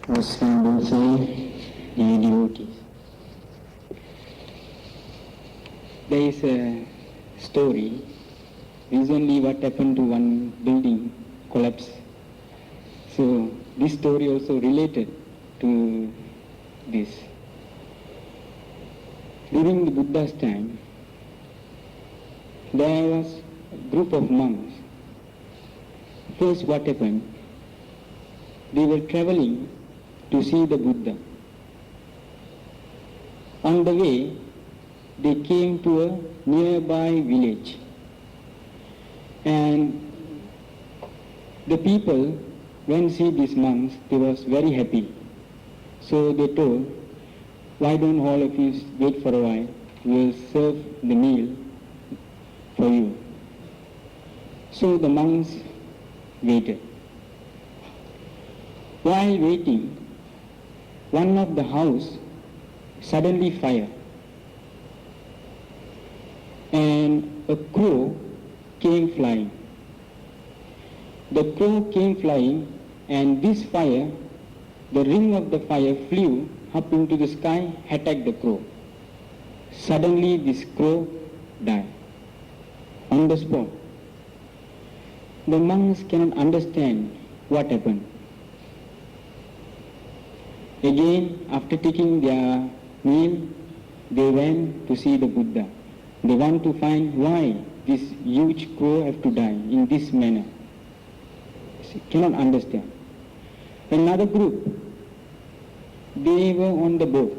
Muslim Bukhari, dear devotees. There is a story. Recently what happened to one building collapse. So this story also related to this. During the Buddha's time, there was a group of monks. First what happened? They were traveling to see the Buddha. On the way, they came to a nearby village. And the people, when see these monks, they was very happy. So they told, why don't all of you wait for a while? We will serve the meal for you. So the monks waited. While waiting, one of the house suddenly fire, and a crow came flying. The crow came flying, and this fire, the ring of the fire flew up into the sky, attacked the crow. Suddenly this crow died on the spot. The monks cannot understand what happened. Again, after taking their meal, they went to see the Buddha. They want to find why this huge crow have to die in this manner. They cannot understand. Another group, they were on the boat,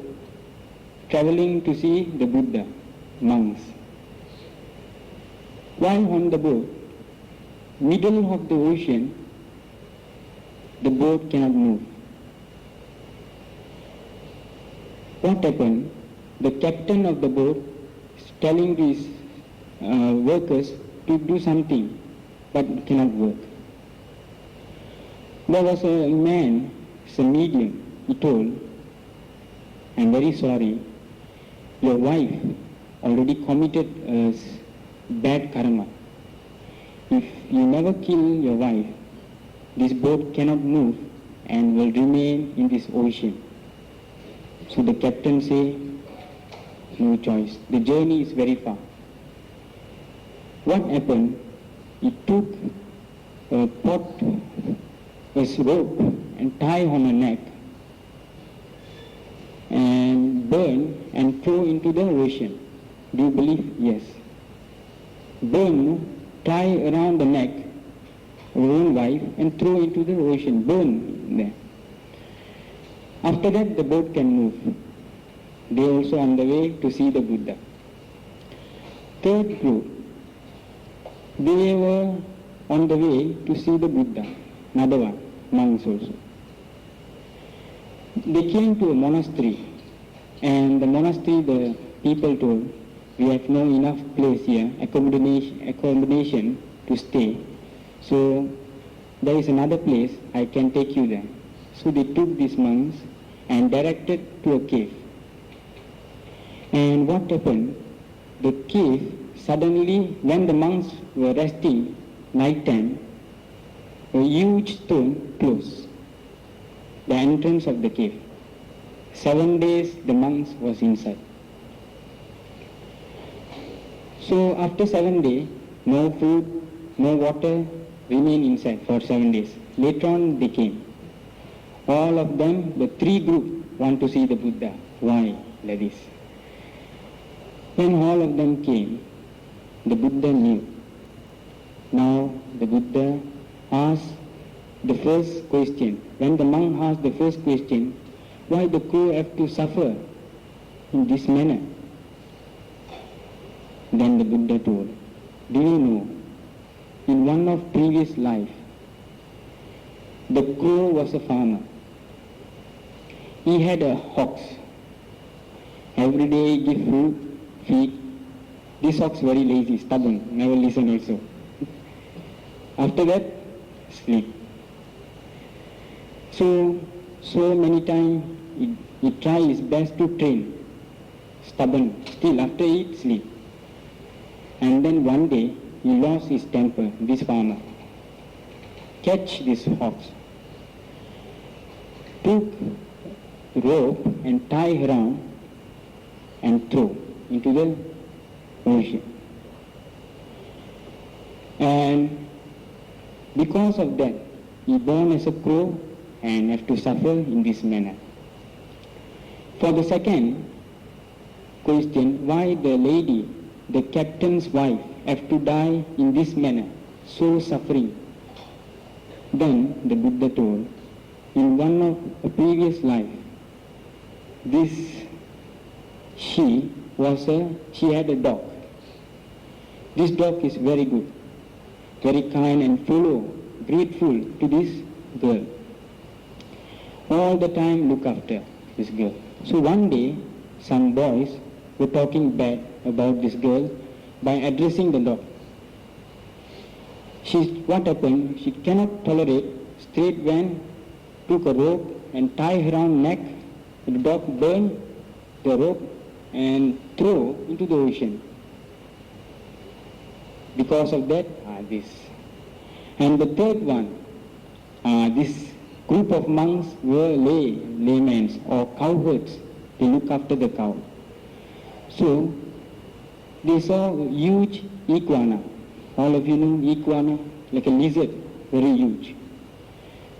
traveling to see the Buddha, monks. While on the boat, middle of the ocean, the boat cannot move. What happened? The captain of the boat is telling his workers to do something, but it cannot work. There was a man, it's a medium, he told, I'm very sorry, your wife already committed bad karma. If you never kill your wife, this boat cannot move and will remain in this ocean. So the captain say, no choice. The journey is very far. What happened? He took a pot, a rope, and tie on her neck, and burn and throw into the ocean. Do you believe? Yes. Burn, tie around the neck of her own wife and throw into the ocean. Burn there. After that, the boat can move. They are also on the way to see the Buddha. Third group, they were on the way to see the Buddha, another one, monks also. They came to a monastery, and the monastery, the people told, we have no enough place here, accommodation to stay. So there is another place, I can take you there. So they took these monks and directed to a cave. And what happened? The cave, suddenly, when the monks were resting, night time, a huge stone closed the entrance of the cave. 7 days the monks was inside. So after 7 days, no food, no water, remain inside for 7 days. Later on they came. All of them, the three groups, want to see the Buddha. Why like this? When all of them came, the Buddha knew. Now the Buddha asked the first question. When the monk asked the first question, why the crow have to suffer in this manner? Then the Buddha told, do you know, in one of previous life, the crow was a farmer. He had a ox. Every day he give food, feed. This ox very lazy, stubborn, never listen also. After that, sleep. So many times he try his best to train, stubborn. Still after eat, sleep. And then one day he lost his temper, this farmer. Catch this ox, took rope and tie around and throw into the ocean. And because of that, he born as a crow and have to suffer in this manner. For the second question, why the lady, the captain's wife, have to die in this manner, so suffering? Then the Buddha told, in one of a previous life, she had a dog. This dog is very good, very kind and grateful to this girl. All the time look after this girl. So one day, some boys were talking bad about this girl by addressing the dog. What happened? She cannot tolerate, straight went, took a rope and tied around neck. The dog burned the rope and threw into the ocean. Because of that, this. And the third one, this group of monks were laymen or cowherds. They look after the cow. So they saw a huge iguana. All of you know iguana, like a lizard, very huge.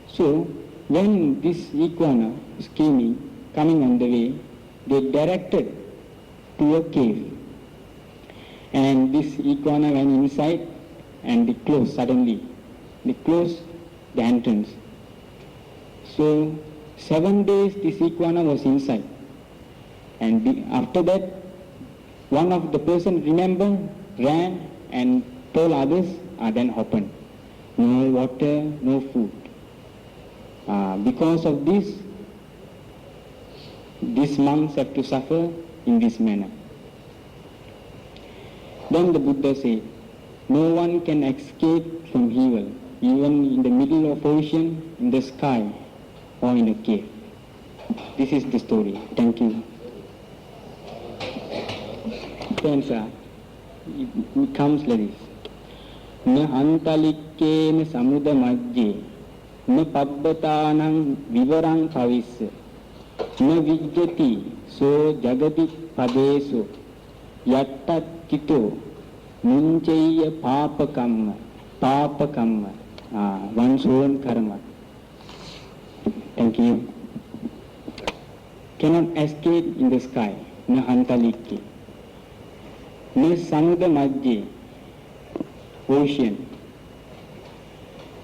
So when this iguana was coming on the way, they directed to a cave. And this iguana went inside and they closed suddenly. They closed the entrance. So 7 days this iguana was inside. And after that, one of the person remembered, ran and told others, then opened. No water, no food. Because of this, these monks have to suffer in this manner. Then the Buddha said, no one can escape from evil, even in the middle of ocean, in the sky, or in a cave. This is the story. Thank you. Friends, it comes like this. Na antalikkena samuda majje, na pabbatanan vivarang pavissa, na vijjati so jagati padeso, yattat kito, munchaya papa kamma, one's own karma. Thank you. Cannot escape in the sky, na antalikke. Na samuda majje, ocean.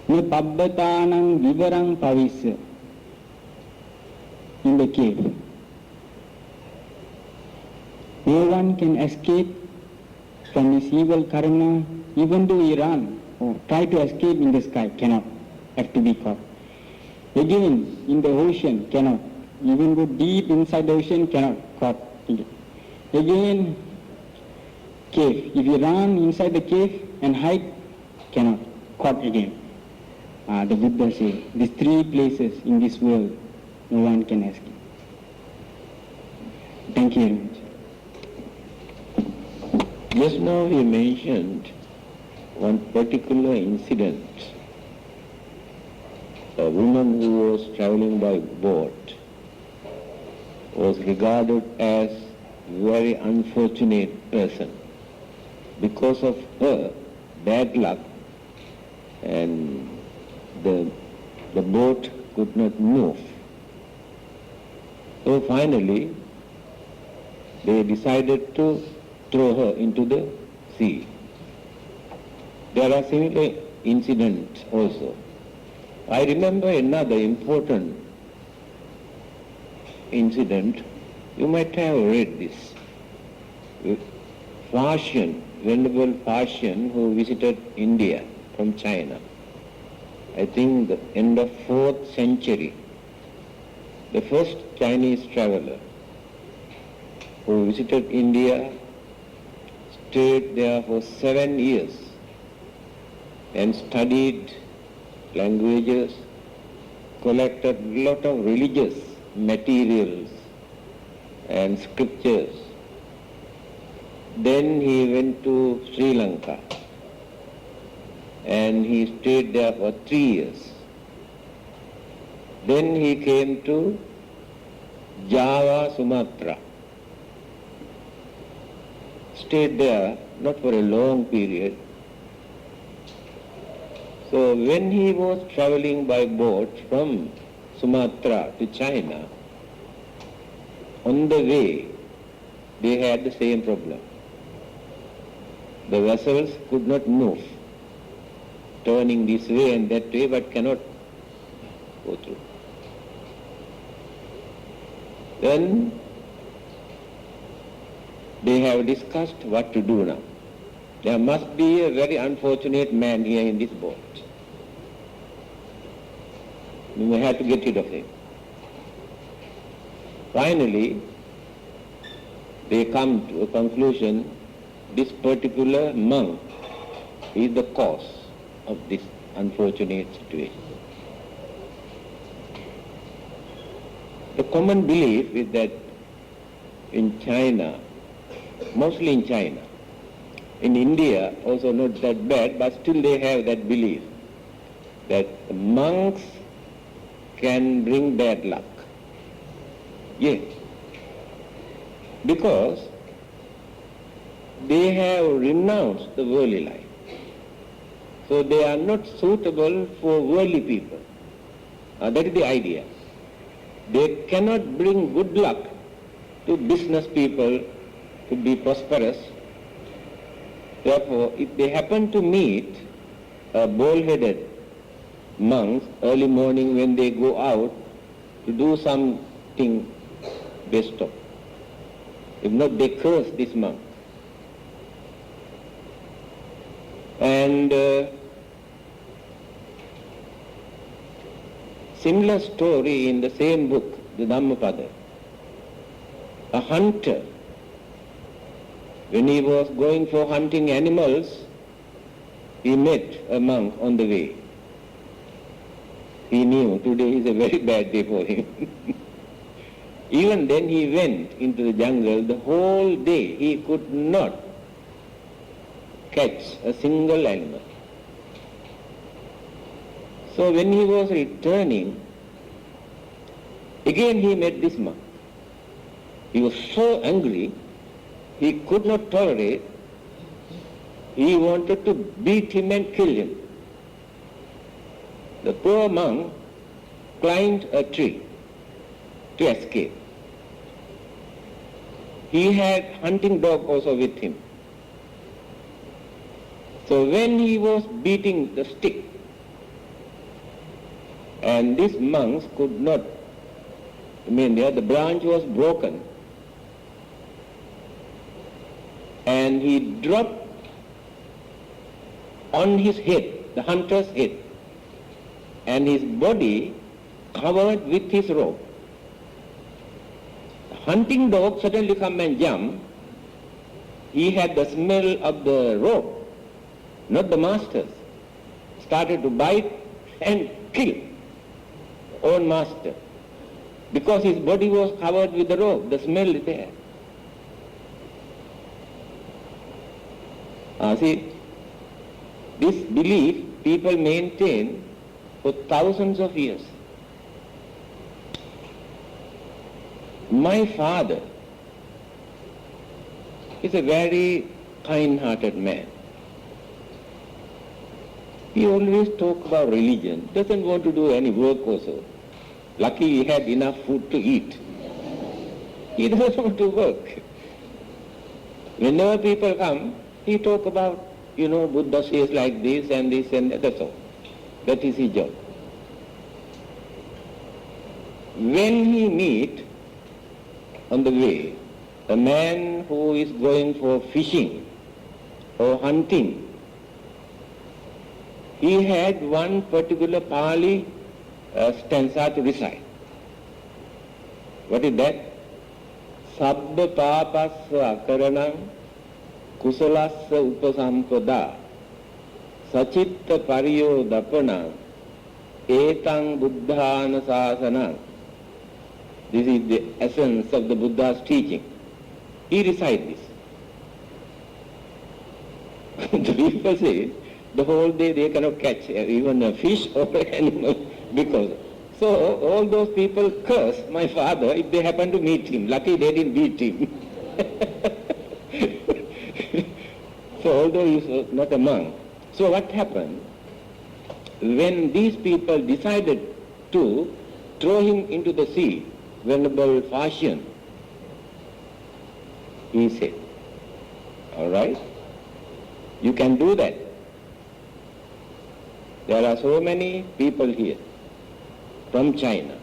Na pabbatanang vivarang pavissa, in the cave. No one can escape from his evil karma, even though he run or try to escape in the sky, cannot, have to be caught. Again, in the ocean, cannot. Even go deep inside the ocean, cannot, caught. Again, cave. If you run inside the cave and hide, cannot, caught again. The Buddha says, these three places in this world, no one can escape. Thank you very much. Just now he mentioned one particular incident. A woman who was traveling by boat was regarded as a very unfortunate person. Because of her bad luck, and the boat could not move. So finally, they decided to throw her into the sea. There are similar incidents also. I remember another important incident. You might have read this. Venerable Fashion, who visited India from China, I think the end of 4th century, the first Chinese traveler who visited India, stayed there for 7 years and studied languages, collected a lot of religious materials and scriptures. Then he went to Sri Lanka and he stayed there for 3 years. Then he came to Java, Sumatra. Stayed there not for a long period. So when he was traveling by boat from Sumatra to China, on the way they had the same problem. The vessels could not move, turning this way and that way, but cannot go through. Then they have discussed what to do now. There must be a very unfortunate man here in this boat. We may have to get rid of him. Finally, they come to a conclusion, this particular monk is the cause of this unfortunate situation. The common belief is that in China, mostly in China, in India also not that bad, but still they have that belief that monks can bring bad luck. Yes, because they have renounced the worldly life. So they are not suitable for worldly people. That is the idea. They cannot bring good luck to business people to be prosperous. Therefore, if they happen to meet a bald-headed monk early morning when they go out to do something, they stop. If not, they curse this monk. And similar story in the same book, the Dhammapada. A hunter, when he was going for hunting animals, he met a monk on the way. He knew today is a very bad day for him. Even then he went into the jungle. The whole day he could not catch a single animal. So when he was returning, again he met this monk. He was so angry, he could not tolerate. He wanted to beat him and kill him. The poor monk climbed a tree to escape. He had hunting dog also with him. So when he was beating the stick, and these monks could not, the branch was broken, and he dropped on his head, the hunter's head, and his body covered with his robe. The hunting dog suddenly come and jump. He had the smell of the robe, not the master's. Started to bite and kill own master, because his body was covered with the robe, the smell is there. See, this belief people maintain for thousands of years. My father is a very kind-hearted man. He always talks about religion, doesn't want to do any work also. Lucky he had enough food to eat. He doesn't want to work. Whenever people come, he talk about, Buddha says like this and that, that's all. That is his job. When he meet on the way a man who is going for fishing or hunting, he had one particular Pali stanza to recite. What is that? Sabba papassa akaranam kusalassa upasampada sachitta pariyo dapanam etang buddhana sasanam. This is the essence of the Buddha's teaching. He recites this. The people say the whole day they cannot catch even a fish or an animal because So all those people curse my father if they happen to meet him. Lucky they didn't beat him. So although he was not a monk. So what happened? When these people decided to throw him into the sea, Venerable Fashion, he said, all right, you can do that. There are so many people here from China.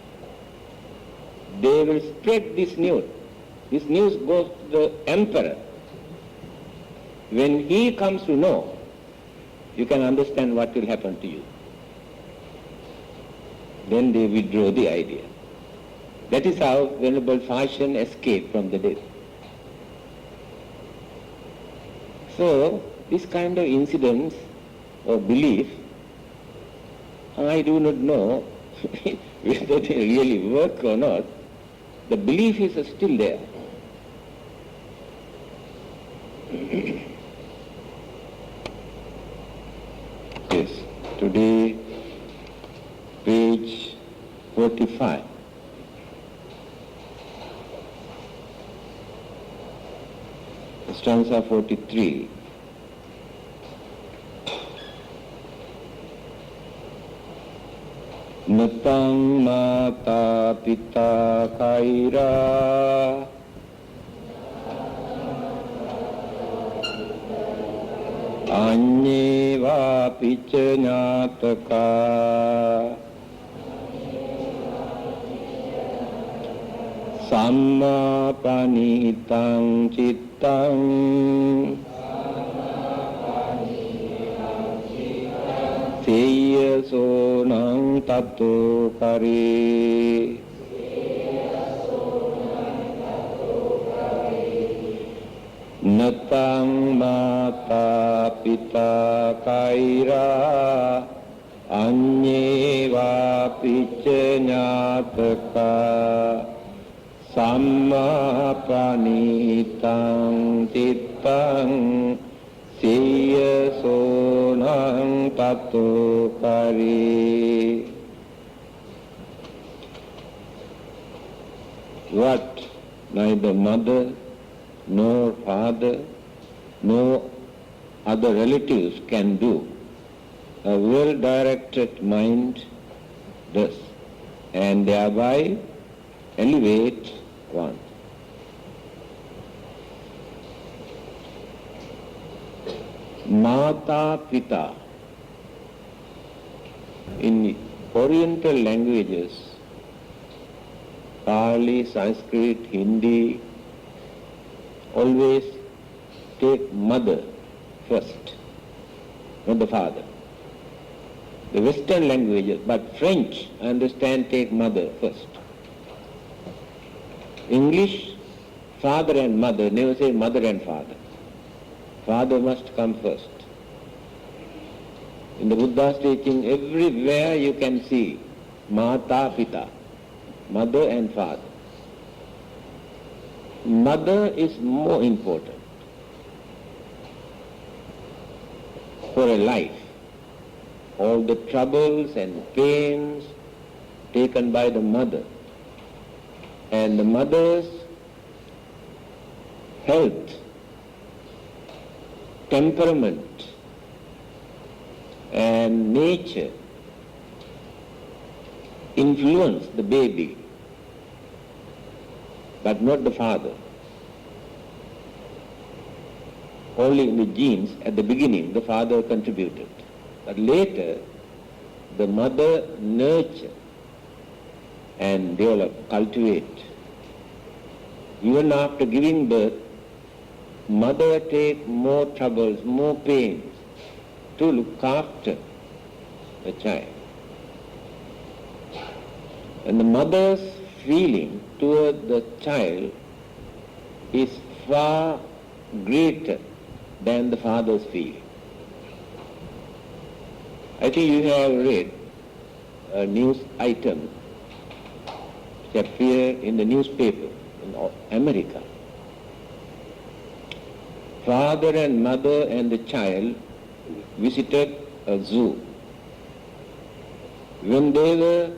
They will spread this news. This news goes to the emperor. When he comes to know, you can understand what will happen to you. Then they withdraw the idea. That is how Venerable Fashion escaped from the death. So, this kind of incidents or belief, I do not know whether they really work or not. The belief is still there. Yes, today, page 45. Stanza 43. Natang mata pita kaira Anyeva picha nyataka Samma panitang cittang Seya sonang tato kare Natang mata pita kaira Anyeva picha nyataka Samma panitang cittang Siya sonang tato kari. What neither mother nor father nor other relatives can do, a well-directed mind does, and thereby elevate one. Mata Pita. In Oriental languages, Pali, Sanskrit, Hindi, always take mother first, not the father. The Western languages, but French, I understand, take mother first. English, father and mother, never say mother and father. Father must come first. In the Buddha's teaching, everywhere you can see Mata Pita, mother and father. Mother is more important for a life. All the troubles and pains taken by the mother, and the mother's health, temperament and nature influence the baby, but not the father. Only in the genes, at the beginning, the father contributed. But later, the mother nurture and develop, cultivate. Even after giving birth, mother take more troubles, more pains to look after the child. And the mother's feeling toward the child is far greater than the father's feeling. I think you have read a news item which appeared in the newspaper in America. Father and mother and the child visited a zoo. When they were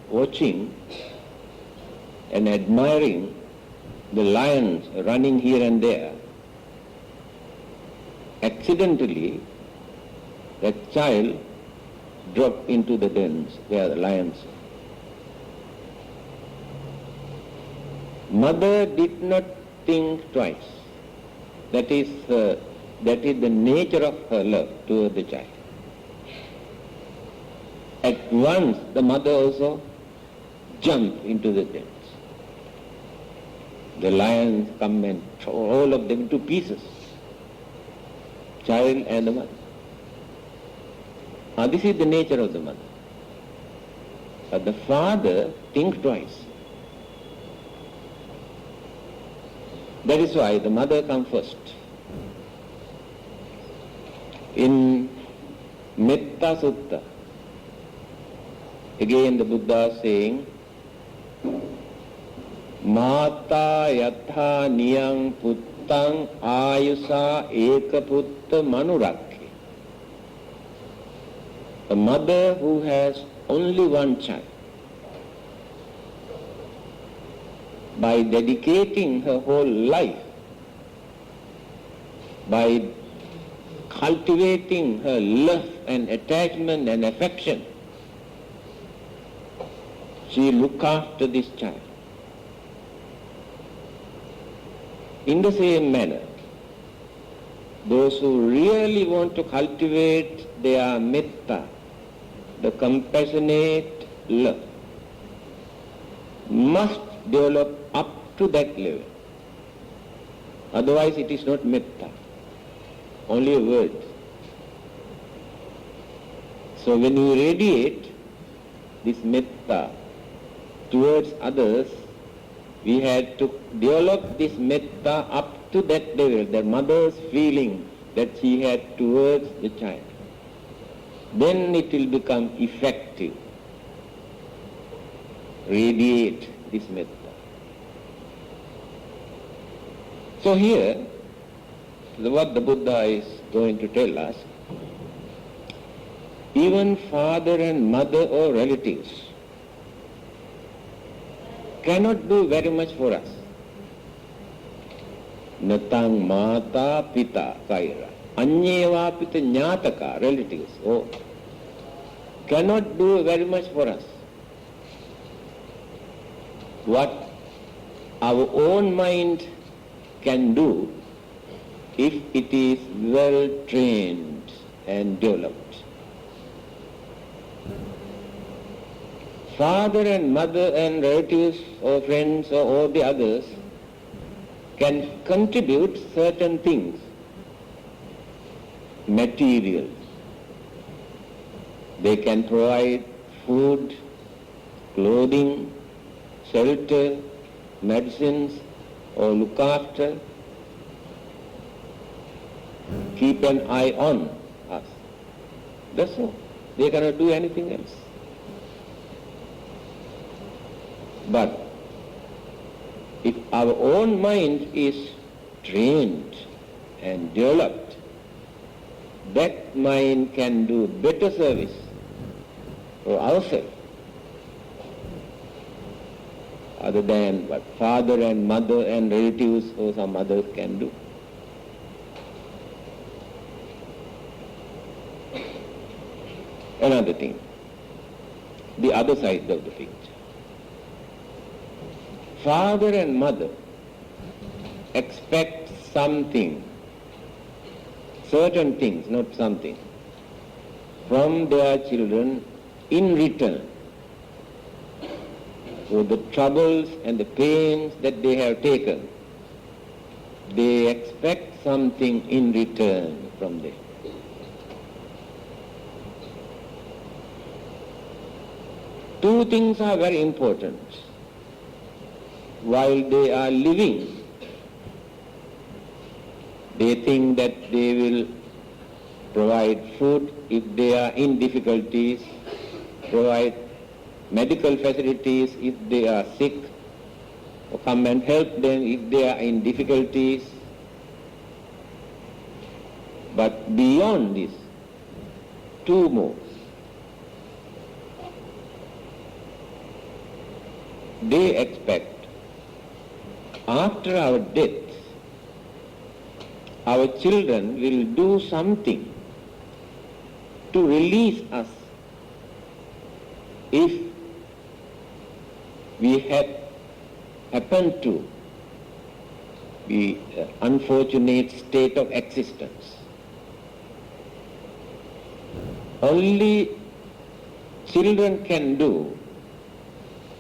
watching and admiring the lions running here and there, accidentally that child dropped into the dens where the lions are. Mother did not think twice. That is the nature of her love toward the child. At once the mother also jumped into the dens. The lions come and throw all of them into pieces, child and the mother. Now this is the nature of the mother. But the father thinks twice. That is why the mother comes first. In Metta Sutta, again the Buddha is saying, Mata yatha niyang puttang ayusa ekaputta manurakhe. A mother who has only one child, by dedicating her whole life, by cultivating her love and attachment and affection, she looks after this child. In the same manner, those who really want to cultivate their metta, the compassionate love, must develop up to that level. Otherwise it is not metta, only a word. So when you radiate this metta towards others, we had to develop this metta up to that level, the mother's feeling that she had towards the child. Then it will become effective. Radiate this metta. So here, what the Buddha is going to tell us, even father and mother or relatives cannot do very much for us. Natang mata pita kaira. Anyeva pita nyataka, relatives, cannot do very much for us. What our own mind can do if it is well trained and developed. Father and mother and relatives or friends or all the others can contribute certain things, material. They can provide food, clothing, shelter, medicines, or look after, keep an eye on us. That's all. They cannot do anything else. But if our own mind is trained and developed, that mind can do better service for ourselves other than what father and mother and relatives or some others can do. Another thing, the other side of the picture. Father and mother expect something, certain things, not something, from their children in return for the troubles and the pains that they have taken. They expect something in return from them. Two things are very important. While they are living, they think that they will provide food if they are in difficulties, provide medical facilities if they are sick, or come and help them if they are in difficulties. But beyond this, two more. they expect after our death, our children will do something to release us if we had happened to be unfortunate state of existence. Only children can do,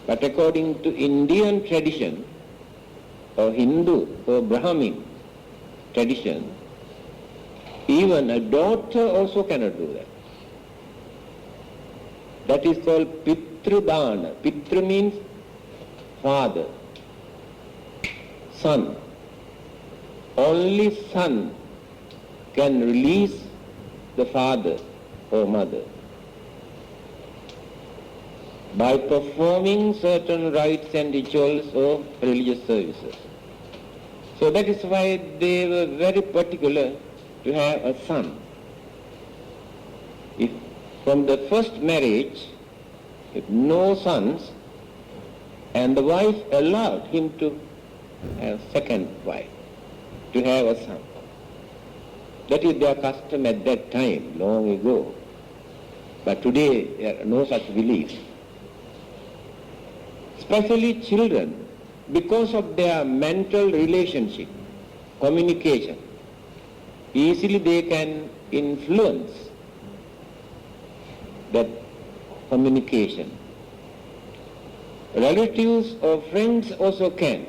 but according to Indian tradition or Hindu or Brahmin tradition, even a daughter also cannot do that. That is called Pitridana. Pitra means father, son. Only son can release the father or mother by performing certain rites and rituals or religious services. So that is why they were very particular to have a son. If from the first marriage, if no sons, and the wife allowed him to have second wife, to have a son. That is their custom at that time, long ago. But today there are no such beliefs. Especially children, because of their mental relationship, communication, easily they can influence that communication. Relatives or friends also can,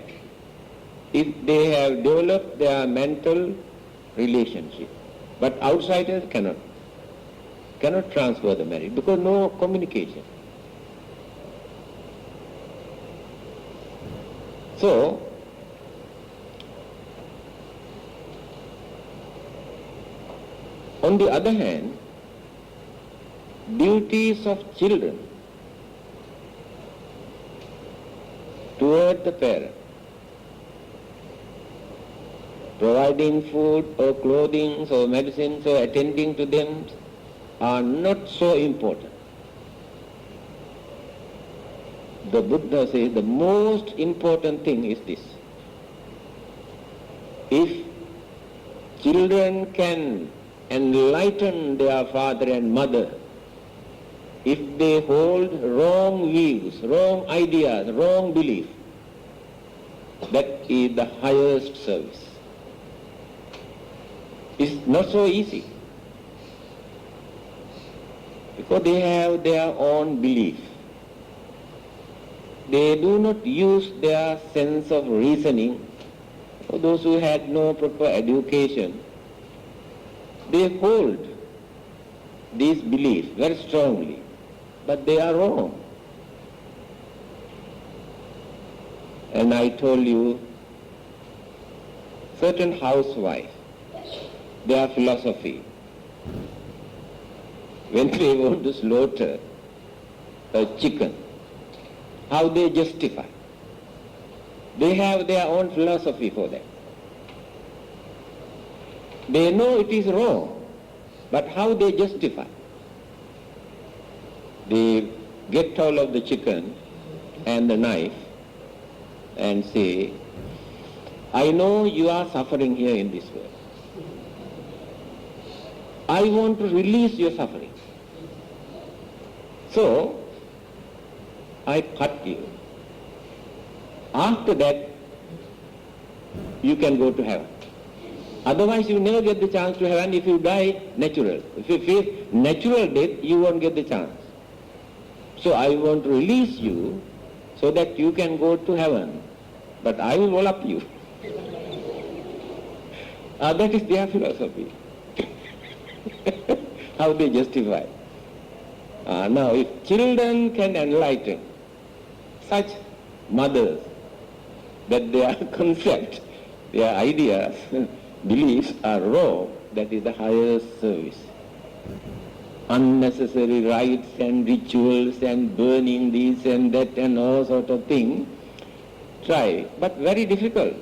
if they have developed their mental relationship. But outsiders cannot transfer the marriage because no communication. So, on the other hand, duties of children toward the parent, providing food or clothing or medicines or attending to them are not so important. The Buddha says the most important thing is this. If children can enlighten their father and mother, if they hold wrong views, wrong ideas, wrong belief, that is the highest service. It's not so easy because they have their own belief. They do not use their sense of reasoning. For those who had no proper education, they hold these beliefs very strongly, but they are wrong. And I told you, certain housewives, their philosophy, when they want to slaughter a chicken, how they justify. They have their own philosophy for that. They know it is wrong, but how they justify. They get hold of the chicken and the knife and say, I know you are suffering here in this world. I want to release your suffering. So, I cut you. After that, you can go to heaven. Otherwise, you never get the chance to heaven if you die natural. If you face natural death, you won't get the chance. So I want to release you so that you can go to heaven. But I will roll up you. That is their philosophy. How they justify. Now, if children can enlighten such mothers that their concept, their ideas, beliefs are wrong, that is the highest service. Unnecessary rites and rituals and burning this and that and all sort of things, try, but very difficult.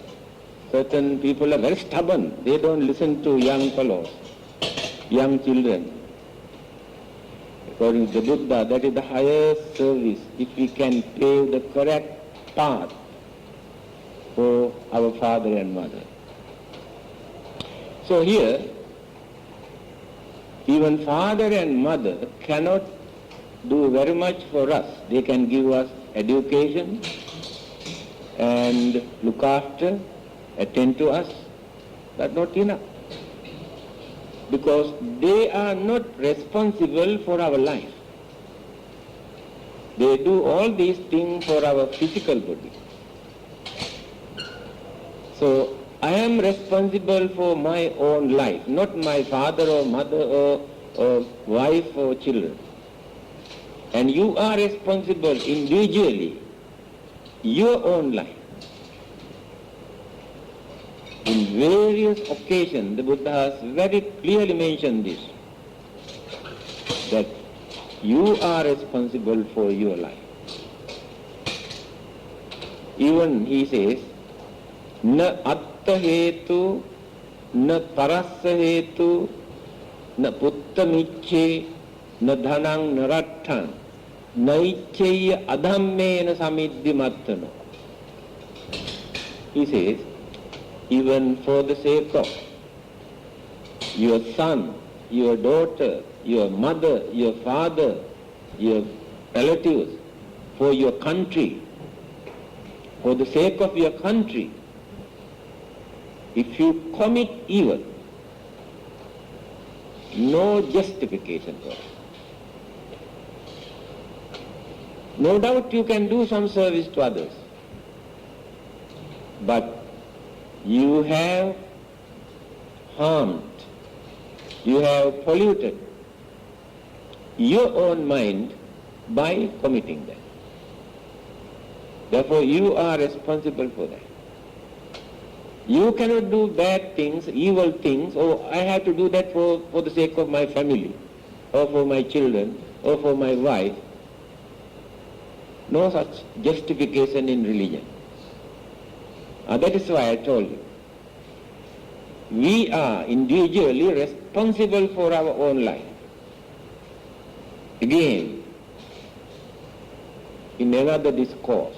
Certain people are very stubborn. They don't listen to young fellows, young children. According to the Buddha, that is the highest service. If we can pave the correct path for our father and mother. So here, even father and mother cannot do very much for us. They can give us education and look after, attend to us, but not enough. Because they are not responsible for our life. They do all these things for our physical body. So I am responsible for my own life, not my father or mother or wife or children. And you are responsible individually, your own life. In various occasions, the Buddha has very clearly mentioned this, that you are responsible for your life. Even he says, na atta hetu, na parassa hetu, na putta michche, na dhanang naratthang, na ichcheya adhammena samiddhi mattano. He says, even for the sake of your son, your daughter, your mother, your father, your relatives, for your country, for the sake of your country, if you commit evil, no justification for it. No doubt you can do some service to others, but you have harmed, you have polluted your own mind by committing that. Therefore, you are responsible for that. You cannot do bad things, evil things, or I have to do that for the sake of my family, or for my children, or for my wife. No such justification in religion. That is why I told you, we are individually responsible for our own life. Again, in another discourse,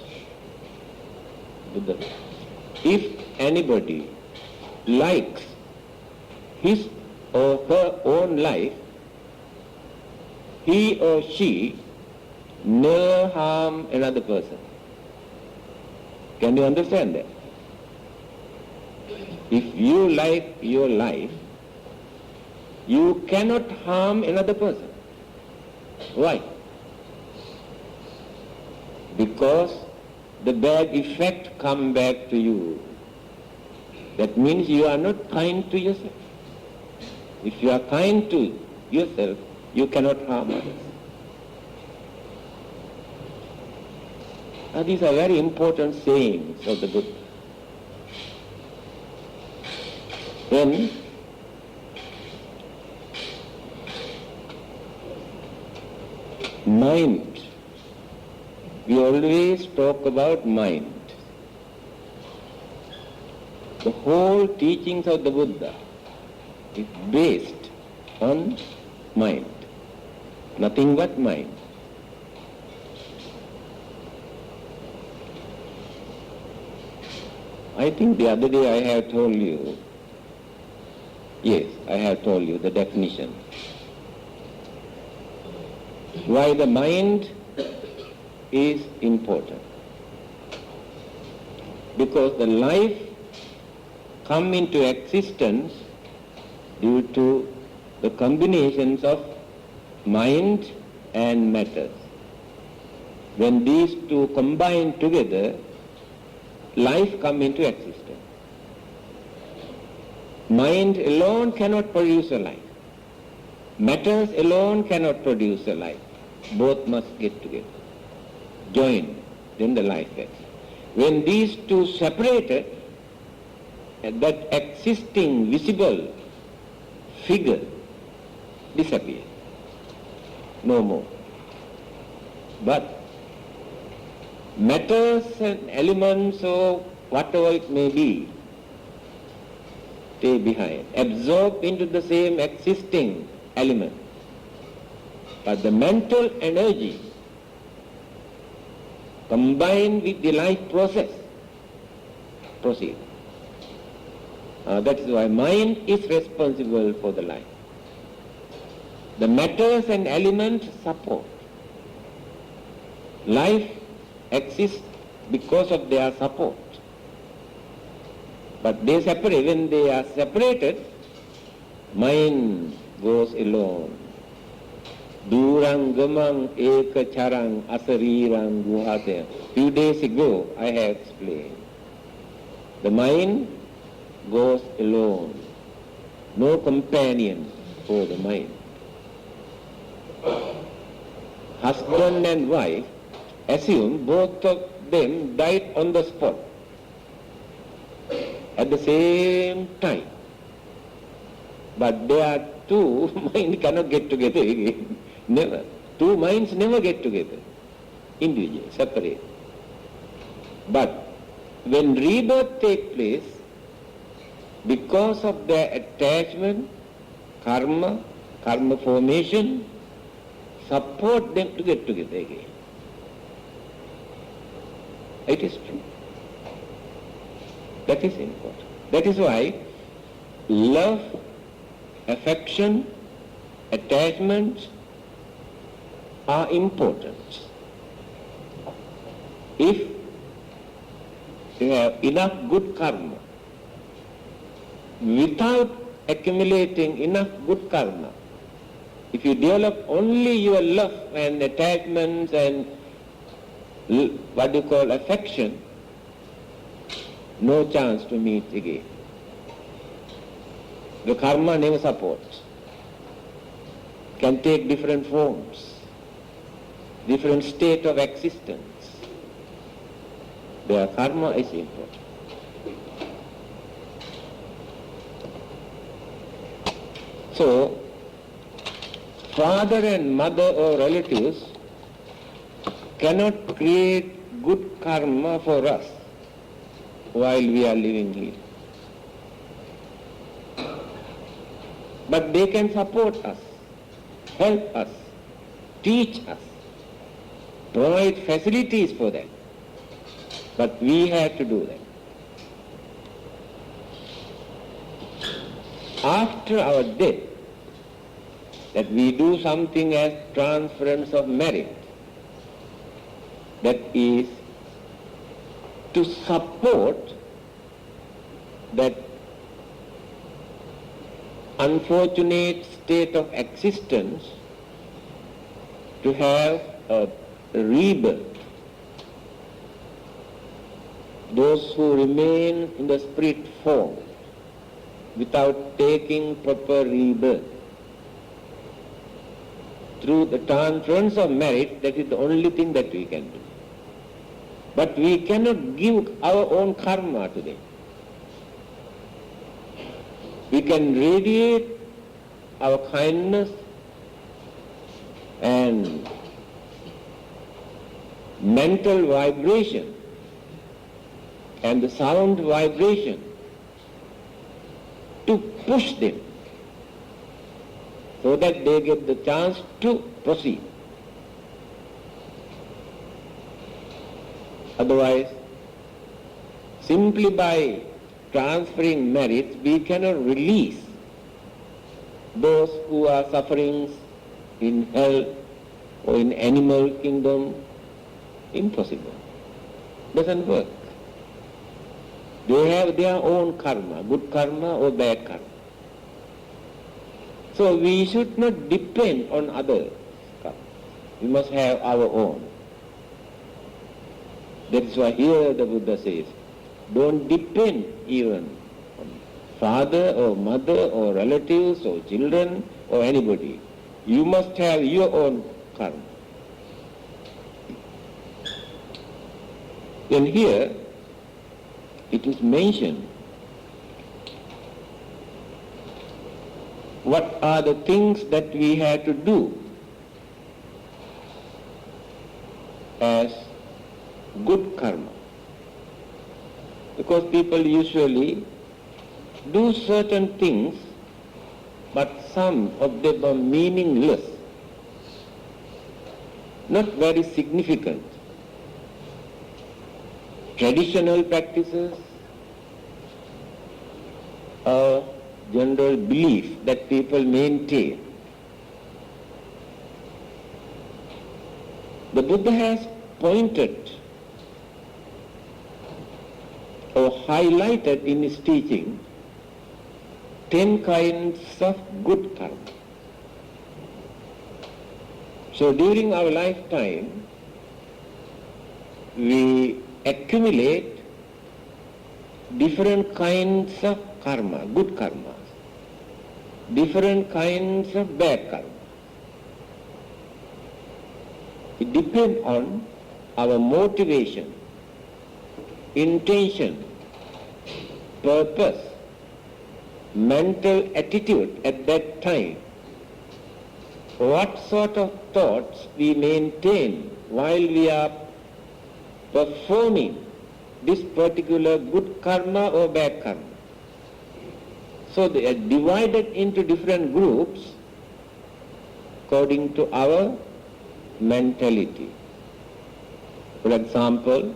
if anybody likes his or her own life, he or she never harm another person. Can you understand that? If you like your life, you cannot harm another person. Why? Because the bad effect come back to you. That means you are not kind to yourself. If you are kind to yourself, you cannot harm others. Now, these are very important sayings of the Buddha. Then, mind. We always talk about mind. The whole teachings of the Buddha is based on mind. Nothing but mind. I think the other day I have told you, yes, I have told you the definition. Why the mind is important. Because the life come into existence due to the combinations of mind and matter. When these two combine together, life come into existence. Mind alone cannot produce a life. Matters alone cannot produce a life. Both must get together, join, then the life exists. When these two separated, that existing visible figure disappears. No more. But matters and elements or whatever it may be, stay behind, absorb into the same existing element. But the mental energy combined with the life process, proceed. That is why mind is responsible for the life. The matters and elements support. Life exists because of their support. But they separate. When they are separated, mind goes alone. Durang gamang eka charang asarirang guhate. Few days ago I have explained. The mind goes alone. No companion for the mind. Husband and wife assume both of them died on the spot at the same time. But they are two minds cannot get together again. Never. Two minds never get together. Individual, separate. But when rebirth takes place, because of their attachment, karma formation, support them to get together again. It is true. That is important. That is why love, affection, attachment are important. If you have enough good karma, without accumulating enough good karma, if you develop only your love and attachments and what you call affection, no chance to meet again. The karma never supports. Can take different forms, different state of existence. Their karma is important. So, father and mother or relatives cannot create good karma for us while we are living here. But they can support us, help us, teach us, provide facilities for that. But we have to do that. After our death, that we do something as transference of merit, that is to support that unfortunate state of existence to have a rebirth. Those who remain in the spirit form without taking proper rebirth, through the transference of merit, that is the only thing that we can do. But we cannot give our own karma to them. We can radiate our kindness and mental vibration and the sound vibration to push them so that they get the chance to proceed. Otherwise, simply by transferring merits, we cannot release those who are suffering in hell or in animal kingdom. Impossible. Doesn't work. They have their own karma, good karma or bad karma. So we should not depend on others' karma. We must have our own. That is why here the Buddha says, don't depend even on father or mother or relatives or children or anybody. You must have your own karma. Then here it is mentioned what are the things that we have to do as good karma. Because people usually do certain things, but some of them are meaningless, not very significant. traditional practices, a general belief that people maintain. The Buddha has pointed or highlighted in his teaching 10 kinds of good karma. So during our lifetime, we accumulate different kinds of karma, good karmas, different kinds of bad karma. It depends on our motivation, intention, purpose, mental attitude at that time, what sort of thoughts we maintain while we are performing this particular good karma or bad karma. So they are divided into different groups according to our mentality. For example,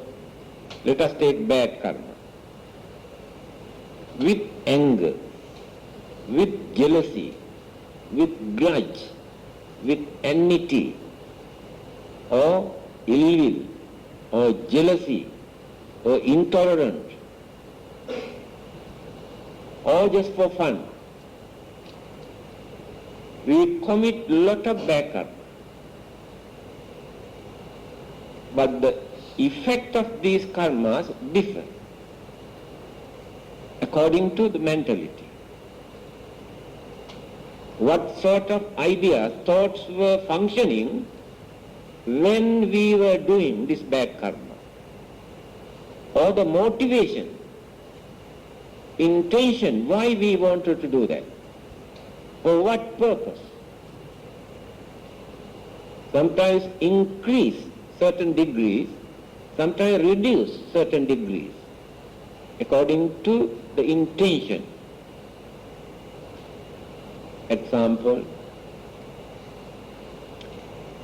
let us take bad karma. With anger, with jealousy, with grudge, with enmity, or ill will, or jealousy, or intolerance, or just for fun, we commit lot of bad karma. But the effect of these karmas differ according to the mentality. What sort of ideas, thoughts were functioning when we were doing this bad karma? Or the motivation, intention, why we wanted to do that? For what purpose? Sometimes increase certain degrees, sometimes reduce certain degrees, according to the intention. Example,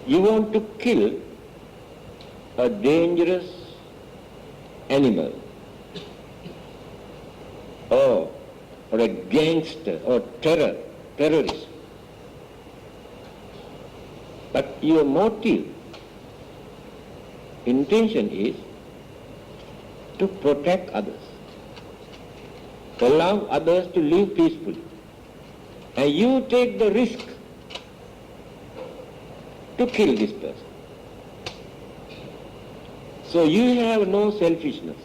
you want to kill a dangerous animal, or a gangster, or terrorist. But your motive, intention is to protect others, allow others to live peacefully. And you take the risk to kill this person. So you have no selfishness.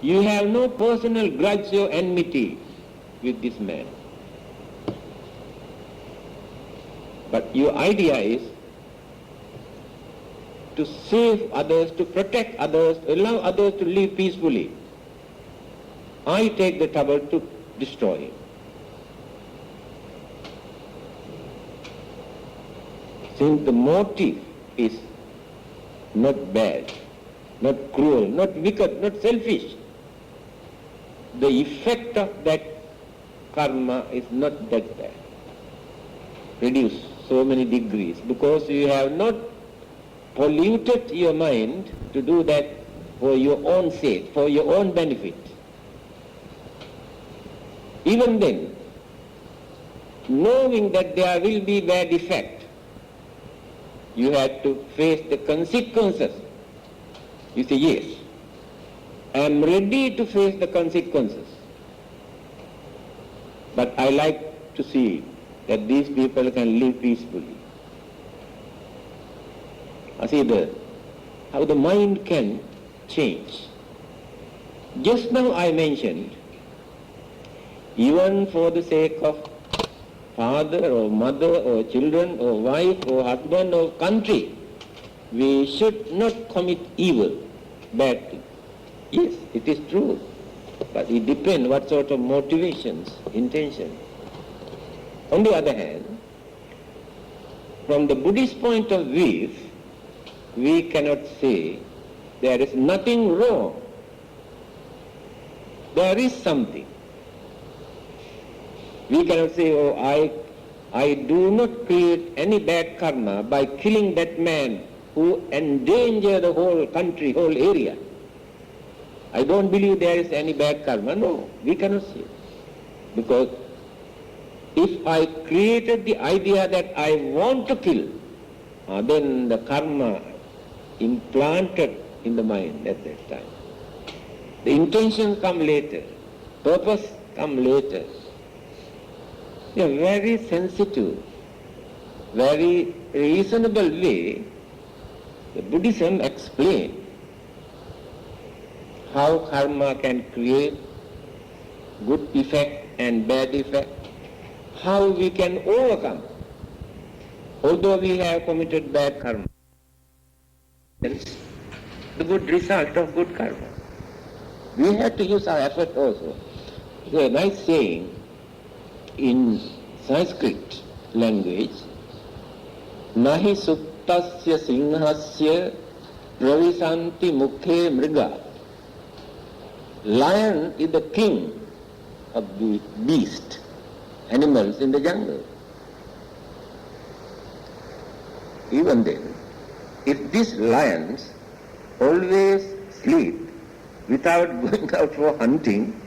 You have no personal grudge or enmity with this man. But your idea is to save others, to protect others, allow others to live peacefully. I take the trouble to destroy him. Since the motive is not bad, not cruel, not wicked, not selfish, the effect of that karma is not that bad. Reduce so many degrees, because you have not polluted your mind to do that for your own sake, for your own benefit. Even then, knowing that there will be bad effect, you have to face the consequences. You say, yes, I am ready to face the consequences. But I like to see that these people can live peacefully. I see how the mind can change. Just now I mentioned, even for the sake of father or mother or children or wife or husband or country, we should not commit evil, bad things. Yes, it is true, but it depends what sort of motivations, intention. On the other hand, from the Buddhist point of view, we cannot say there is nothing wrong. There is something. We cannot say, oh, I do not create any bad karma by killing that man who endangered the whole country, whole area. I don't believe there is any bad karma. No, we cannot say. Because if I created the idea that I want to kill, then the karma implanted in the mind at that time. The intention come later, purpose come later. In a very sensitive, very reasonable way, the Buddhism explains how karma can create good effect and bad effect, how we can overcome, although we have committed bad karma, the good result of good karma. We have to use our effort also. There's a nice saying in Sanskrit language, Nahi suptasya singhasya pravisanti mukhe mriga. Lion is the king of the beast, animals in the jungle. Even then, if these lions always sleep without going out for hunting,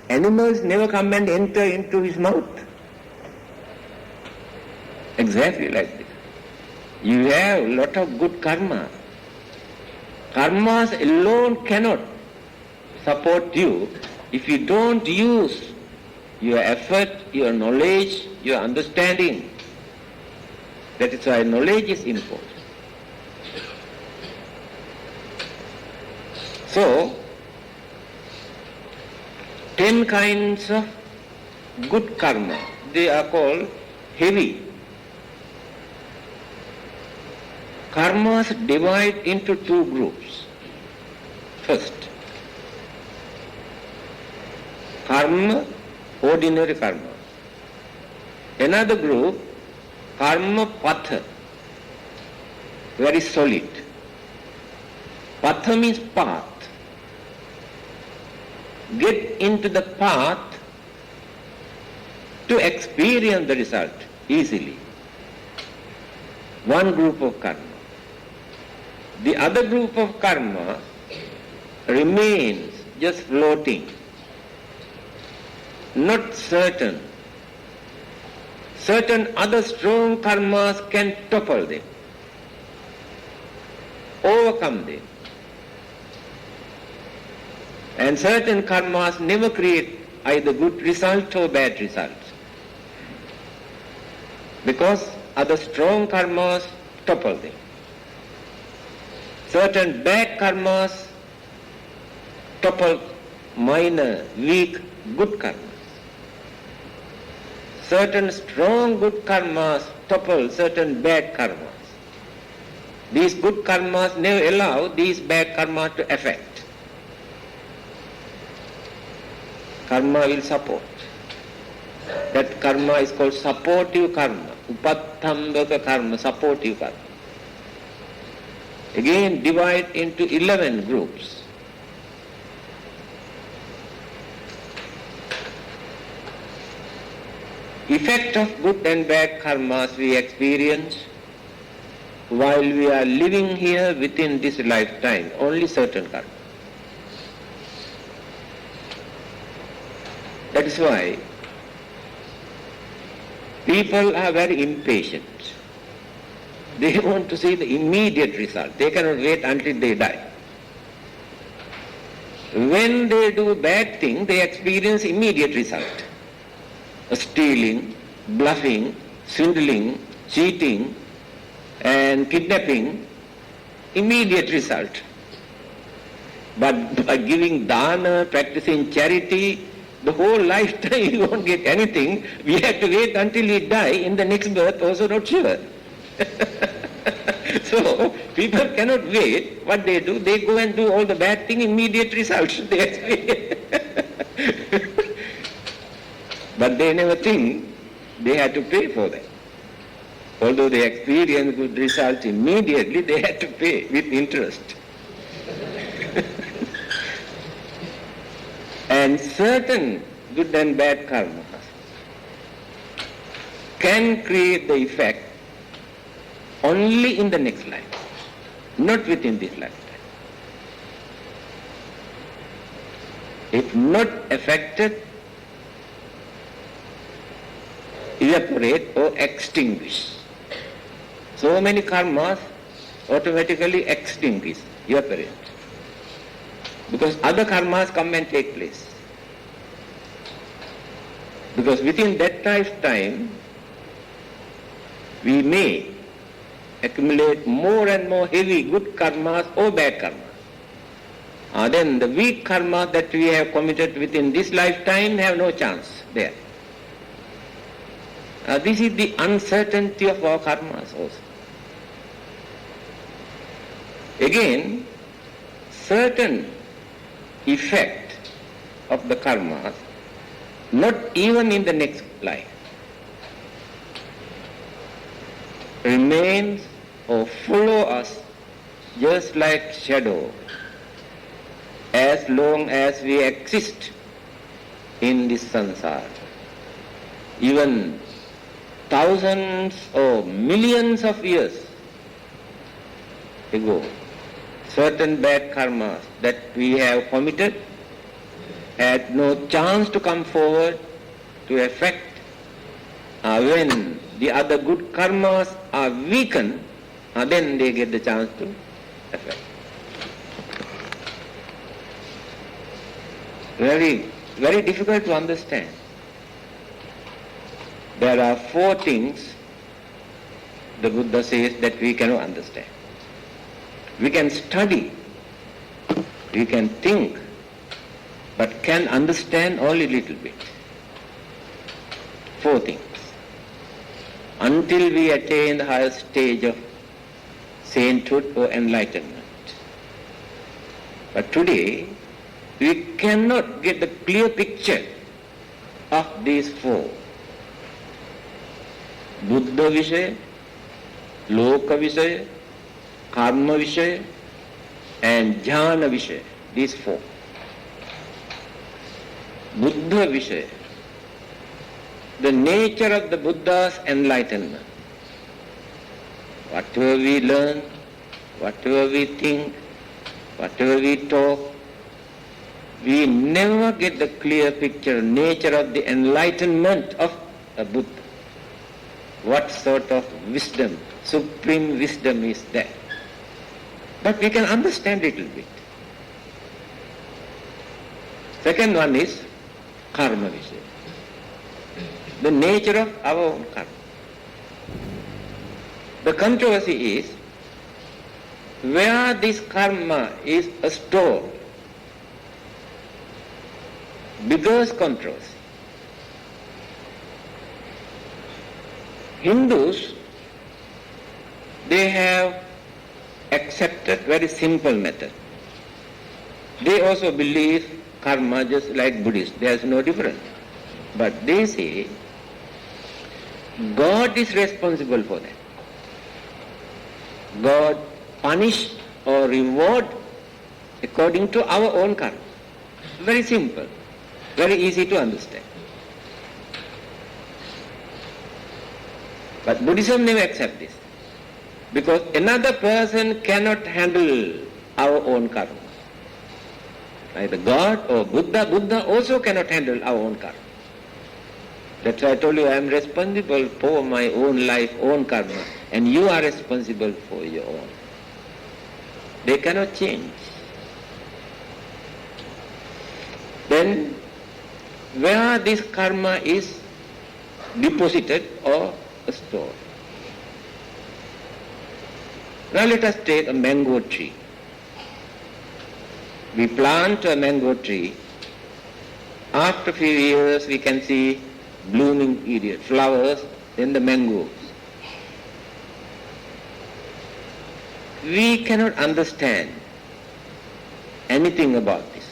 animals never come and enter into his mouth. Exactly like this. You have a lot of good karma. Karmas alone cannot support you if you don't use your effort, your knowledge, your understanding. That is why knowledge is important. So, 10 kinds of good karma, they are called heavy. Karmas divide into 2 groups. First, karma, ordinary karma. Another group, karma patha, very solid. Patha means path. Get into the path to experience the result easily. One group of karma. The other group of karma remains just floating, not certain. Certain other strong karmas can topple them, overcome them. And certain karmas never create either good result or bad results, because other strong karmas topple them. Certain bad karmas topple minor, weak, good karmas. Certain strong good karmas topple certain bad karmas. These good karmas never allow these bad karmas to affect. Karma will support. That karma is called supportive karma. Upattambaka karma, supportive karma. Again divide into 11 groups. Effect of good and bad karmas we experience while we are living here within this lifetime, only certain karma. That is why people are very impatient. They want to see the immediate result. They cannot wait until they die. When they do bad thing, they experience immediate result. Stealing, bluffing, swindling, cheating, and kidnapping, immediate result. But by giving dana, practicing charity, the whole lifetime you won't get anything. We have to wait until we die. In the next birth also not sure. So people cannot wait. What they do, they go and do all the bad thing, immediate results. But they never think they have to pay for that. Although they experience good results immediately, they have to pay with interest. And certain good and bad karmas can create the effect only in the next life, not within this lifetime. if not affected, evaporate or extinguish. So many karmas automatically extinguish, evaporate. Because other karmas come and take place. Because within that lifetime, we may accumulate more and more heavy good karmas or bad karmas. Then the weak karmas that we have committed within this lifetime have no chance there. This is the uncertainty of our karmas also. Again, certain effect of the karmas, not even in the next life, remains or follow us just like shadow as long as we exist in this samsara. Even thousands or millions of years ago, certain bad karmas that we have committed had no chance to come forward to affect. When the other good karmas are weakened, then they get the chance to affect. Very, very difficult to understand. There are 4 things the Buddha says that we cannot understand. We can study, we can think, but can understand only little bit. 4 things. Until we attain the highest stage of sainthood or enlightenment. But today, we cannot get the clear picture of these 4. Buddha Vishaya, Loka Vishaya, Karma Vishaya, and Jnana Vishaya. These 4. Buddha Vishaya, the nature of the Buddha's enlightenment. Whatever we learn, whatever we think, whatever we talk, we never get the clear picture, nature of the enlightenment of a Buddha. What sort of wisdom, supreme wisdom is that? But we can understand it a little bit. Second one is karma vishaya, the nature of our own karma. The controversy is where this karma is stored. Biggest controversy. Hindus, they have accepted very simple method. They also believe karma just like Buddhists. There is no difference. But they say God is responsible for that. God punish or reward according to our own karma. Very simple, very easy to understand. But Buddhism never accepts this, because another person cannot handle our own karma. Either God or Buddha. Buddha also cannot handle our own karma. That's why I told you I am responsible for my own life, own karma, and you are responsible for your own. They cannot change. Then where this karma is deposited or stored. Now let us take a mango tree. We plant a mango tree. After a few years we can see blooming period, flowers, then the mangoes. We cannot understand anything about this.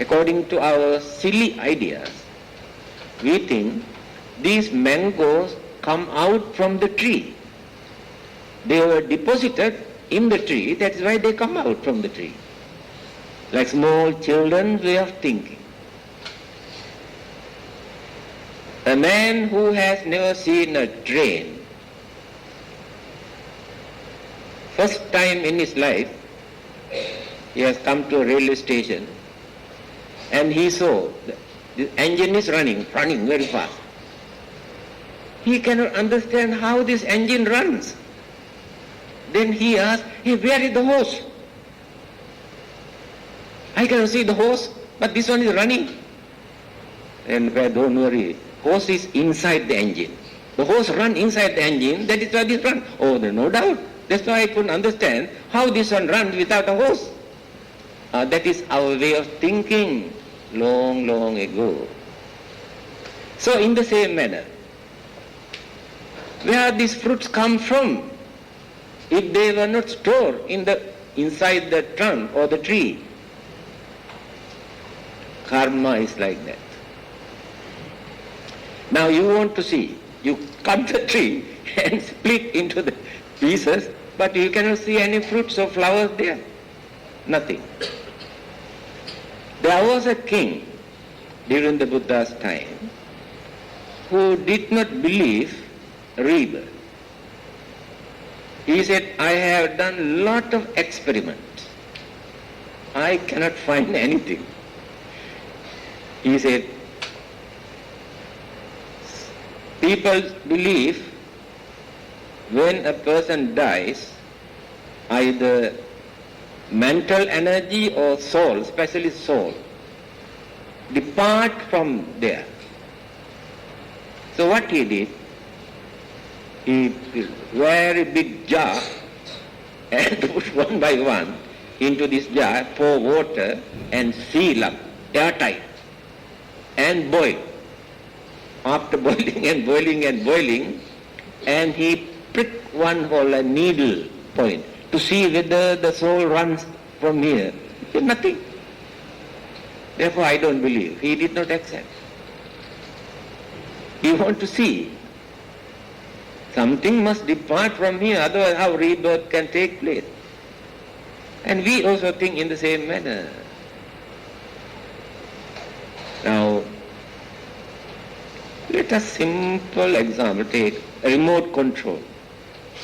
According to our silly ideas, we think these mangoes come out from the tree. They were deposited in the tree, that's why they come out from the tree. Like small children's way of thinking. A man who has never seen a train, first time in his life, he has come to a railway station and he saw the engine is running very fast. He cannot understand how this engine runs. Then he asked, hey, where is the hose? I cannot see the hose, but this one is running. And don't worry, hose is inside the engine. The hose run inside the engine, that is why this run. Oh, no doubt. That's why I couldn't understand how this one runs without a hose. That is our way of thinking long, long ago. So in the same manner, where these fruits come from, if they were not stored inside the trunk or the tree, karma is like that. Now you want to see, you cut the tree and split into the pieces, but you cannot see any fruits or flowers there. Nothing. There was a king during the Buddha's time who did not believe rebirth. He said, I have done a lot of experiments. I cannot find anything. He said, people believe when a person dies, either mental energy or soul, especially soul, depart from there. So what he did, he filled a very big jar and put one by one into this jar, pour water and seal up, airtight, and boil. After boiling and boiling and boiling, and he pricked one hole, a needle point, to see whether the soul runs from here. He said, nothing. Therefore I don't believe. He did not accept. He want to see. Something must depart from here, otherwise how rebirth can take place? And we also think in the same manner. Now, let us simple example take remote control.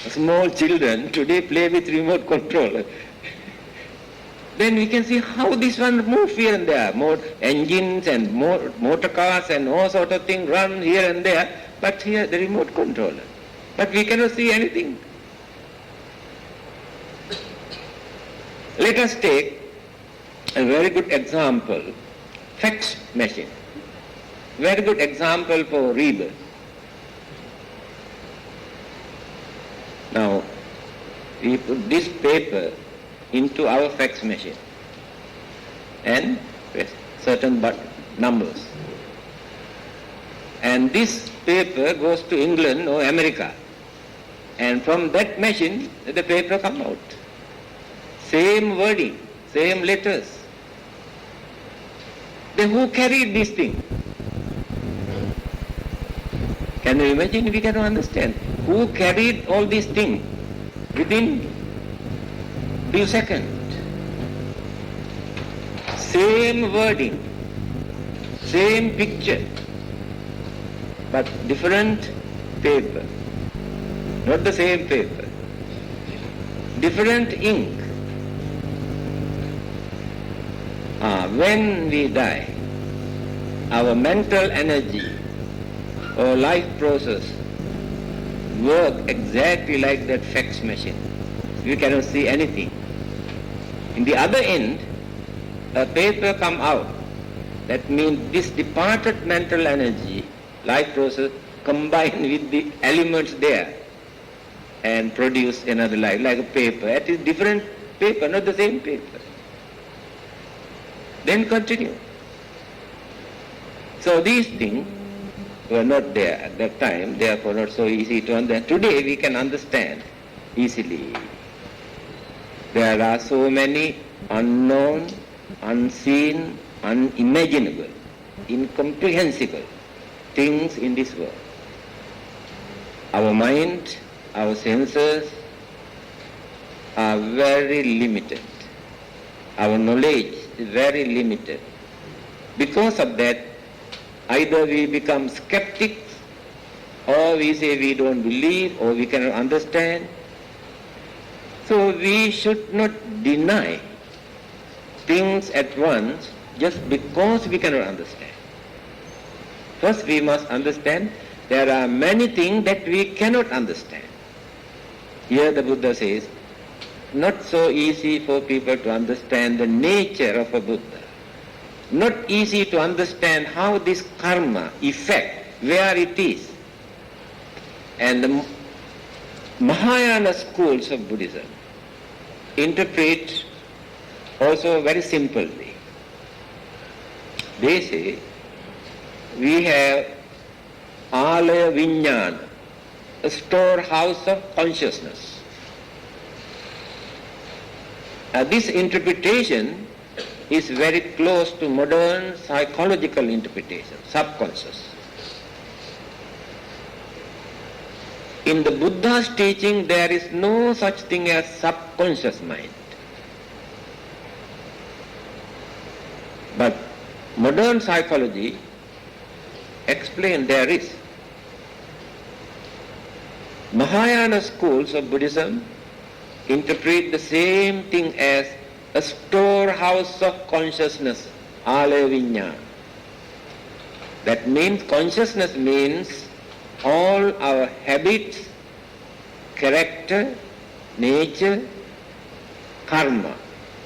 Small children today play with remote control. Then we can see how this one moves here and there. More engines and more motor cars and all sort of things run here and there, but here the remote controller. But we cannot see anything. Let us take a very good example, fax machine. Very good example for rebirth. Now, we put this paper into our fax machine and press certain numbers. And this paper goes to England or America. And from that machine, the paper comes out. Same wording, same letters. Then who carried this thing? Can you imagine? We cannot understand. Who carried all these things within few seconds? Same wording, same picture, but different paper. Not the same paper. Different ink. When we die, our mental energy or life process work exactly like that fax machine. You cannot see anything. In the other end, a paper come out. That means this departed mental energy, life process, combined with the elements there and produce another life, like a paper. That is different paper, not the same paper. Then continue. So these things were not there at that time, therefore not so easy to understand. Today we can understand easily. There are so many unknown, unseen, unimaginable, incomprehensible things in this world. Our mind, our senses are very limited. Our knowledge is very limited. Because of that, either we become skeptics, or we say we don't believe, or we cannot understand. So we should not deny things at once just because we cannot understand. First we must understand there are many things that we cannot understand. Here the Buddha says, not so easy for people to understand the nature of a Buddha. Not easy to understand how this karma effect, where it is. And the Mahayana schools of Buddhism interpret also very simply. They say, we have alaya vijnana, a storehouse of consciousness. This interpretation is very close to modern psychological interpretation, subconscious. In the Buddha's teaching, there is no such thing as subconscious mind. But modern psychology explains there is. Mahayana schools of Buddhism interpret the same thing as a storehouse of consciousness, alaya vijnana. That means consciousness means all our habits, character, nature, karma,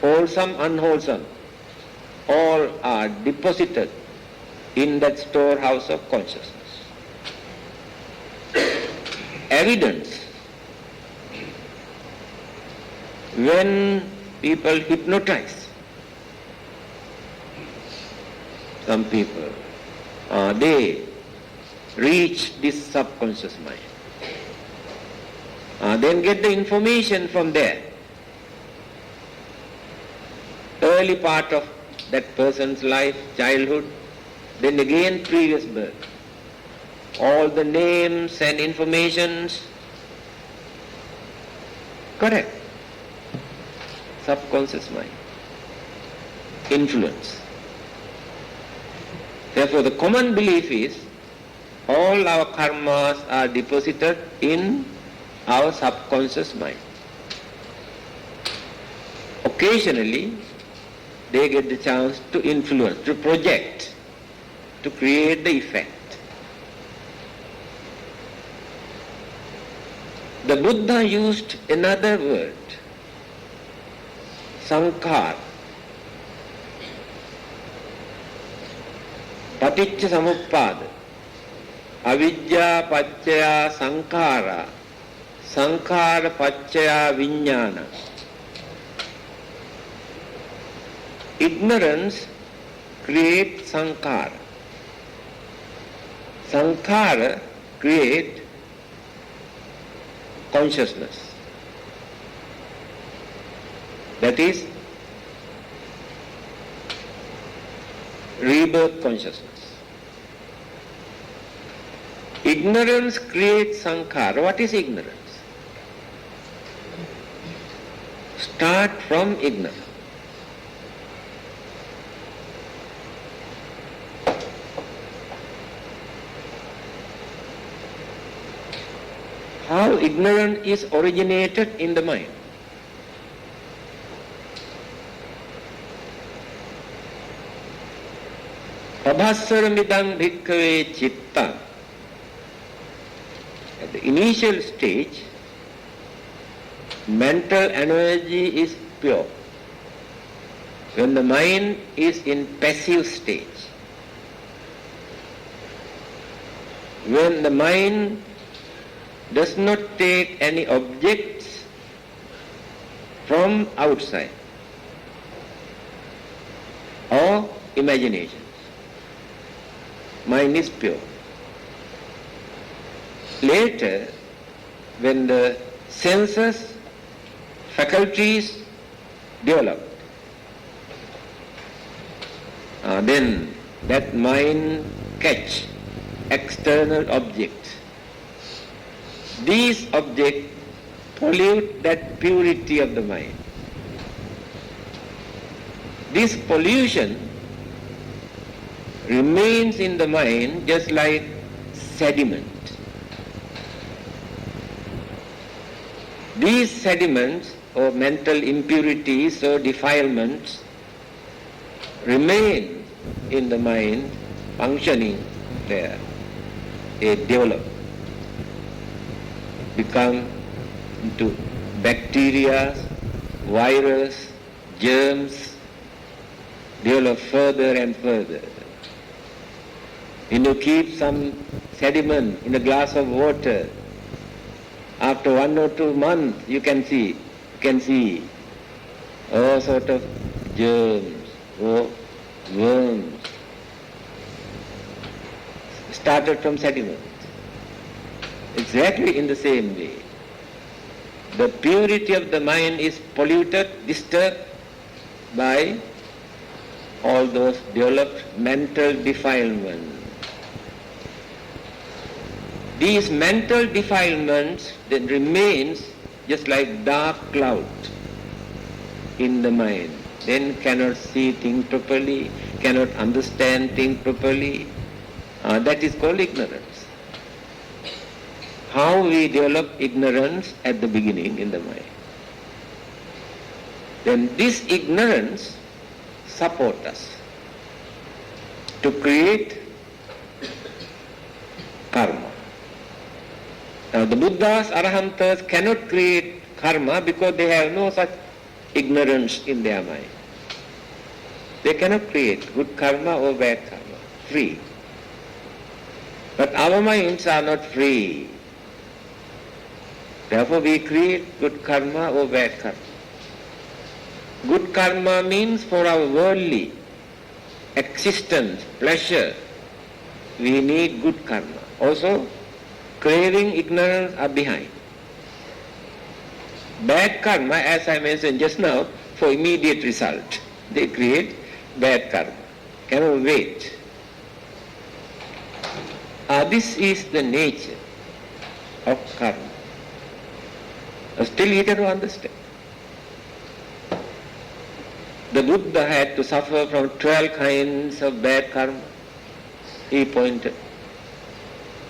wholesome, unwholesome, all are deposited in that storehouse of consciousness. Evidence. When people hypnotize, some people, they reach this subconscious mind. Then get the information from there. Early part of that person's life, childhood, then again previous birth. All the names and informations, correct. Subconscious mind. Influence. Therefore the common belief is all our karmas are deposited in our subconscious mind. Occasionally, they get the chance to influence, to project, to create the effect. The Buddha used another word, sankhara. Paticca samuppada. Avidya paccaya sankhara. Sankhara paccaya vijnana. Ignorance creates sankhara. Sankhara creates consciousness. That is rebirth consciousness. Ignorance creates sankhara. What is ignorance? Start from ignorance. How ignorance is originated in the mind. Prabhassaramidam bhikkhave chitta. At the initial stage, mental energy is pure. When the mind is in passive stage, when the mind does not take any objects from outside or imaginations, mind is pure. Later, when the senses, faculties develop, then that mind catch external objects. These objects pollute that purity of the mind. This pollution remains in the mind just like sediment. These sediments or mental impurities or defilements remain in the mind, functioning there, they develop, become into bacteria, virus, germs, develop further and further. When you keep some sediment in a glass of water, after 1 or 2 months you can see all sort of germs or worms started from sediment. Exactly in the same way. The purity of the mind is polluted, disturbed by all those developed mental defilements. These mental defilements then remains just like dark cloud in the mind. Then cannot see things properly, cannot understand things properly. That is called ignorance. How we develop ignorance at the beginning in the mind. Then this ignorance supports us to create karma. Now the Buddhas, Arahantas cannot create karma because they have no such ignorance in their mind. They cannot create good karma or bad karma, free. But our minds are not free. Therefore we create good karma or bad karma. Good karma means for our worldly existence, pleasure, we need good karma. Also, craving, ignorance are behind. Bad karma, as I mentioned just now, for immediate result. They create bad karma. Cannot wait. This is the nature of karma. Still you cannot understand. The Buddha had to suffer from 12 kinds of bad karma. He pointed,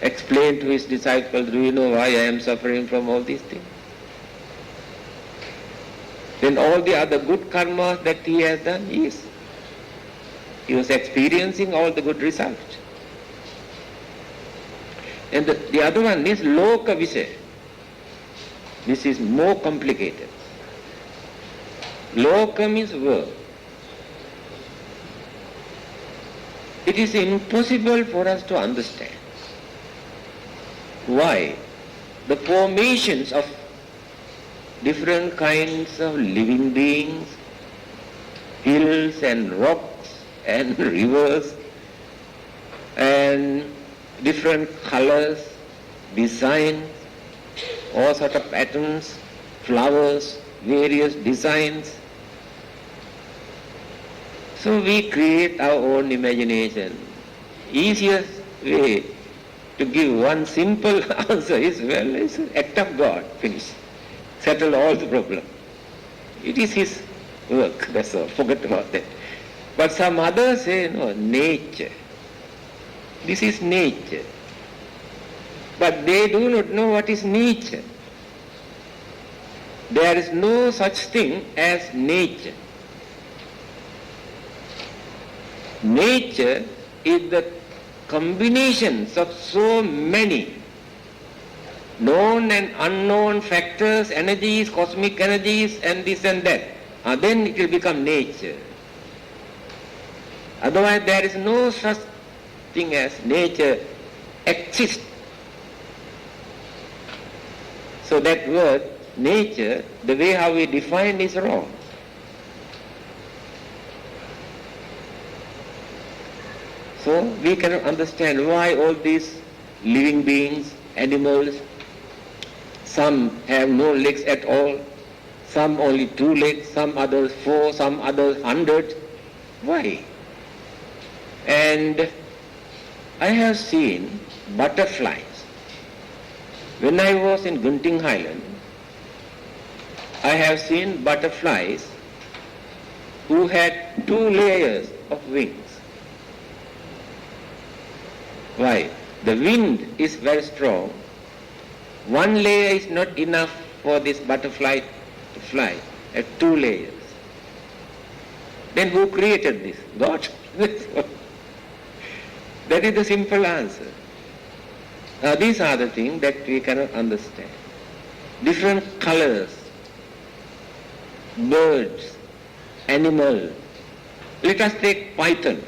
explained to his disciples, do you know why I am suffering from all these things? Then all the other good karma that he has done, yes. He was experiencing all the good results. And the other one is loka visaya. This is more complicated. Loka means world. It is impossible for us to understand why the formations of different kinds of living beings, hills and rocks and rivers and different colors, designs, all sort of patterns, flowers, various designs. So we create our own imagination. Easiest way to give one simple answer is, well, it's an act of God, finish. Settle all the problem. It is his work, that's all, forget about that. But some others say, no, nature. This is nature. But they do not know what is nature. There is no such thing as nature. Nature is the combinations of so many known and unknown factors, energies, cosmic energies, and this and that. Then it will become nature. Otherwise there is no such thing as nature exists. So that word, nature, the way how we define is wrong. So we cannot understand why all these living beings, animals, some have no legs at all, some only 2 legs, some others 4, some others 100. Why? And I have seen butterflies. When I was in Gunting Highland, I have seen butterflies who had 2 layers of wings. Why? The wind is very strong. 1 layer is not enough for this butterfly to fly at 2 layers. Then who created this? God. That is the simple answer. Now these are the things that we cannot understand. Different colors, birds, animals. Let us take python.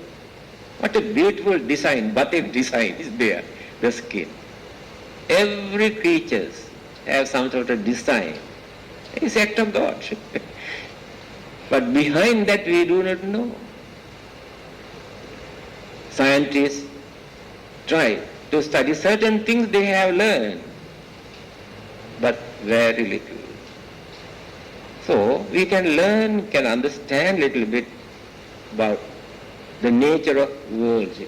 What a beautiful design, batik design is there, the skin. Every creature has some sort of design. It's act of God. But behind that we do not know. Scientists try to study certain things they have learned, but very little. So we can learn, can understand little bit about the nature of worlds.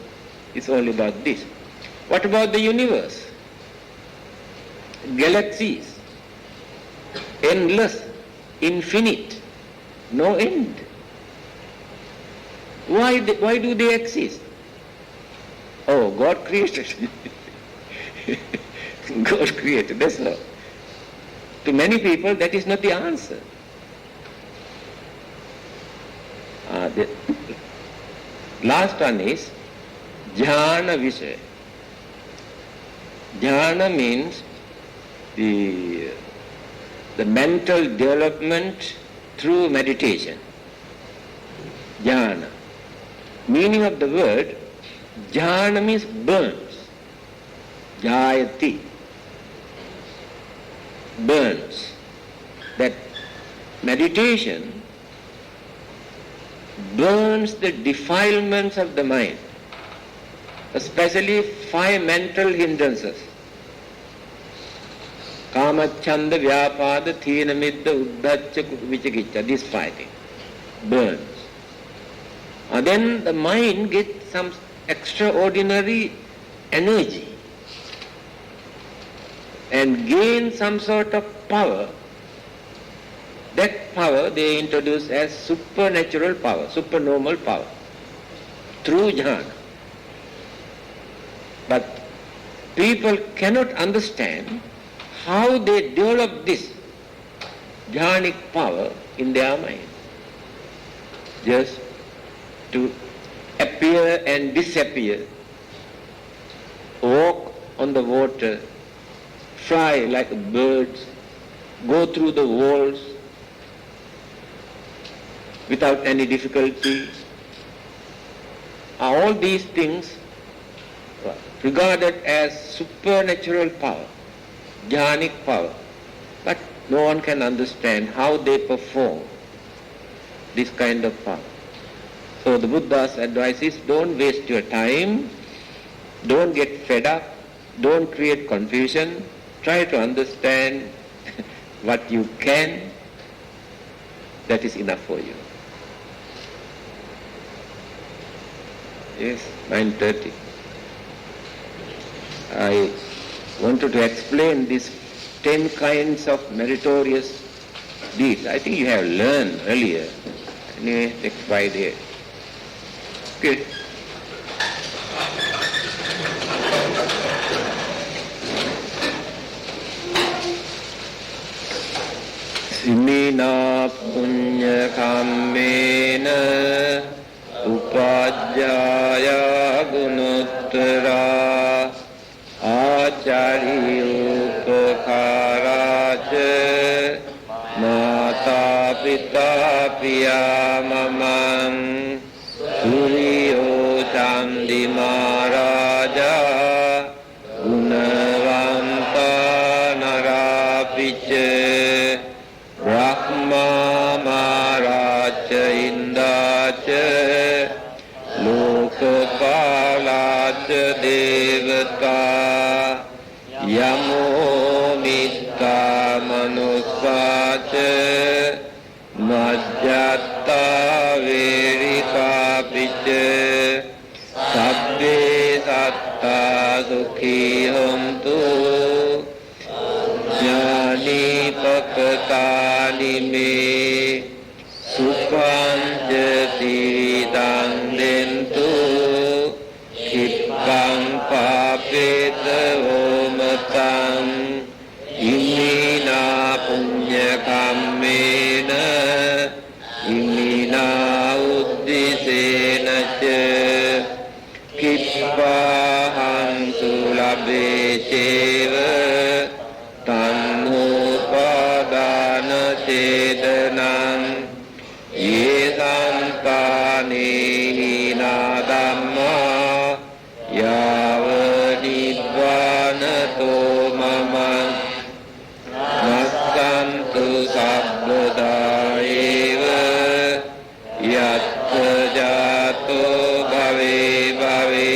It's only about this. What about the universe? Galaxies, endless, infinite, no end. Why do they exist? Oh, God created. God created, that's all. To many people, that is not the answer. The last one is jhana vishaya. Jhana means the mental development through meditation. Jhana. Meaning of the word, jhana means burns. Jayati. Burns. That meditation burns the defilements of the mind, especially 5 mental hindrances. Kamachanda, Vyapada, Thina Midda, Uddhacha, Vichikicca, these 5 things. Burns. And then the mind gets some extraordinary energy and gains some sort of power. That power they introduce as supernatural power, supernormal power, through jhana. But people cannot understand how they develop this jhanic power in their mind. Just to appear and disappear, walk on the water, fly like birds, go through the walls without any difficulty. All these things regarded as supernatural power, jhanic power. But no one can understand how they perform this kind of power. So the Buddha's advice is, don't waste your time, don't get fed up, don't create confusion, try to understand what you can. That is enough for you. Yes, 9:30. I wanted to explain these 10 kinds of meritorious deeds. I think you have learned earlier. Anyway, next Friday. Okay. Simina punya kammena upajjaya gunuttara acari upakaraja mata pita piya mamang Suryo Candi Maharaja Gunavanta Narapicha Brahma Maharaja Indacha Lokapalacha Devata Yamo Mitta Manuspacha Majjata Verika Picha Sabbe Satta Sukhi Hontu Jnani Pakatani Me Sukhanja Tiridang Dentu Kippang Papeta Omatang Imina Punya Kammena Imina abhesheva tannupadana chedanam ye santane hina dhamma yava nidvanato mamam nassantu sabbada eva yatta jato bhave bhave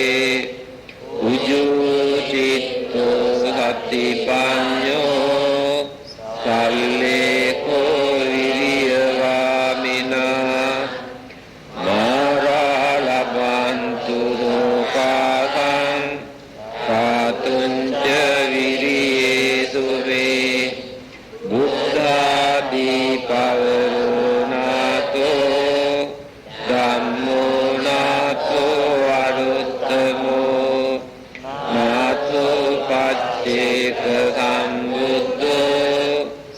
ujutitto satipanyo salleko viriyavamina maralabantu lokasam katunca viriyesu ve buddhadi pavaronato dhammo nato aruttamo nato pacceka sambuddho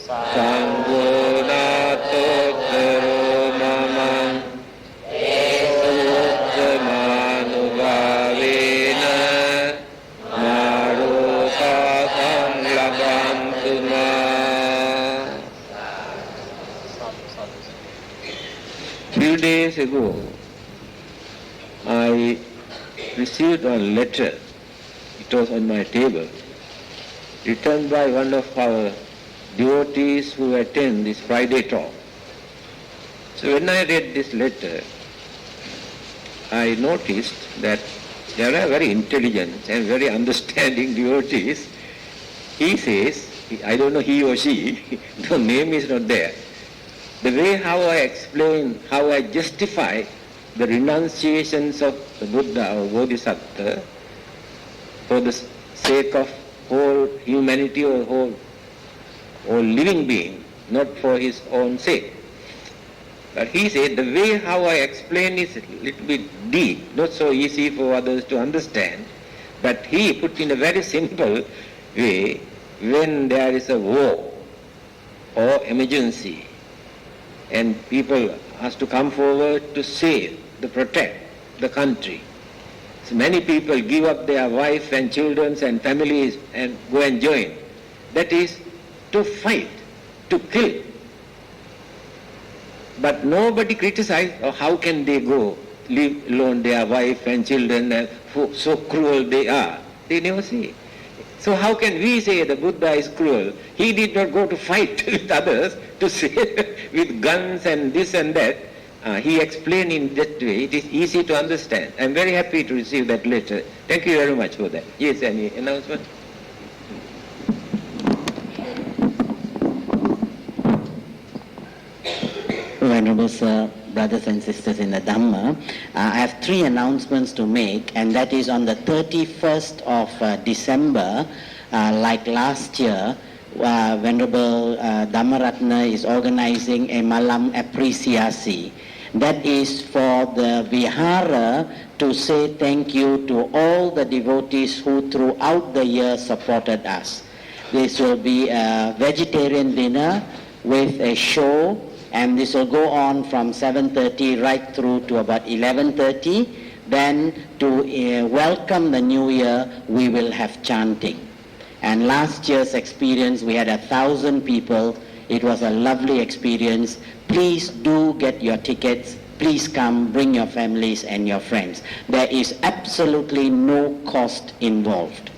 sangho nato taro mamam utsamanubhavena marokasam labantu ma. Few days ago, I received a letter, it was on my table, written by one of our devotees who attend this Friday talk. So when I read this letter, I noticed that there are very intelligent and very understanding devotees. He says, I don't know he or she, the name is not there. The way how I explain, how I justify the renunciations of the Buddha or Bodhisattva for the sake of whole humanity or whole living being, not for his own sake. But he said the way how I explain is a little bit deep, not so easy for others to understand, but he put in a very simple way. When there is a war or emergency and people has to come forward to save, to protect the country. So many people give up their wife and children and families and go and join. That is to fight, to kill. But nobody criticizes, oh, how can they go, leave alone their wife and children, and so cruel they are. They never say. So how can we say the Buddha is cruel? He did not go to fight with others to say with guns and this and that. He explained in that way. It is easy to understand. I am very happy to receive that letter. Thank you very much for that. Yes, any announcement? Venerable Sir, brothers and sisters in the Dhamma, I have 3 announcements to make, and that is on the 31st of December, like last year, Venerable Dhammaratna is organizing a Malam Apresiasi. That is for the Vihara to say thank you to all the devotees who throughout the year supported us. This will be a vegetarian dinner with a show, and this will go on from 7:30 right through to about 11:30. Then to welcome the new year, we will have chanting. And last year's experience, we had 1,000 people. It was a lovely experience. Please do get your tickets. Please come, bring your families and your friends. There is absolutely no cost involved.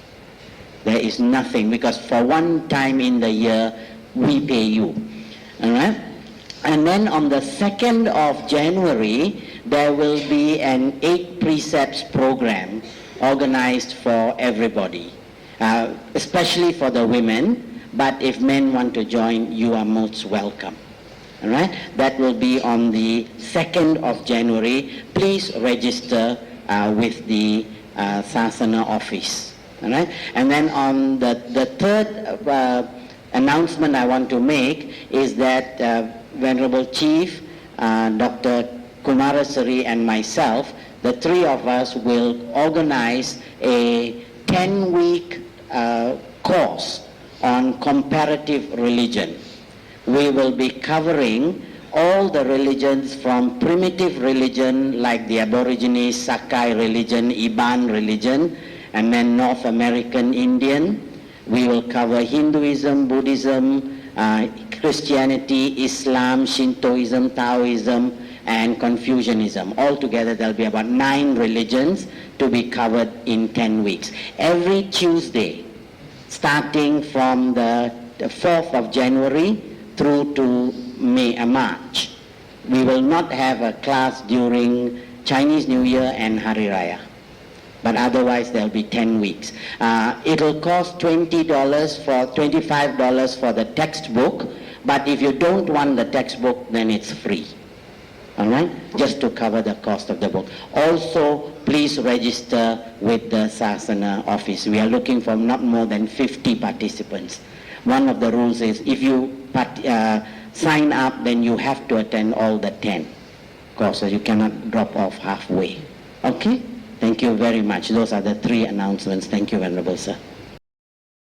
There is nothing, because for one time in the year, we pay you. All right? And then on the 2nd of January, there will be an 8 precepts program organized for everybody, especially for the women, but if men want to join, you are most welcome. All right? That will be on the 2nd of January. Please register with the Sasana office. All right? And then on the 3rd announcement I want to make is that Venerable Chief, Dr. Kumarasari and myself, the 3 of us will organize a 10-week course on comparative religion. We will be covering all the religions from primitive religion like the Aborigines, Sakai religion, Iban religion, and then North American Indian. We will cover Hinduism, Buddhism, Christianity, Islam, Shintoism, Taoism, and Confucianism. Altogether, there'll be about 9 religions to be covered in 10 weeks. Every Tuesday, starting from the 4th of January through to March, we will not have a class during Chinese New Year and Hari Raya. But otherwise there'll be 10 weeks. It'll cost $25 for the textbook, but if you don't want the textbook, then it's free. All right? Just to cover the cost of the book. Also, please register with the Sasana office. We are looking for not more than 50 participants. One of the rules is if you sign up, then you have to attend all the 10 courses. You cannot drop off halfway. Okay? Thank you very much. Those are the 3 announcements. Thank you, Venerable Sir.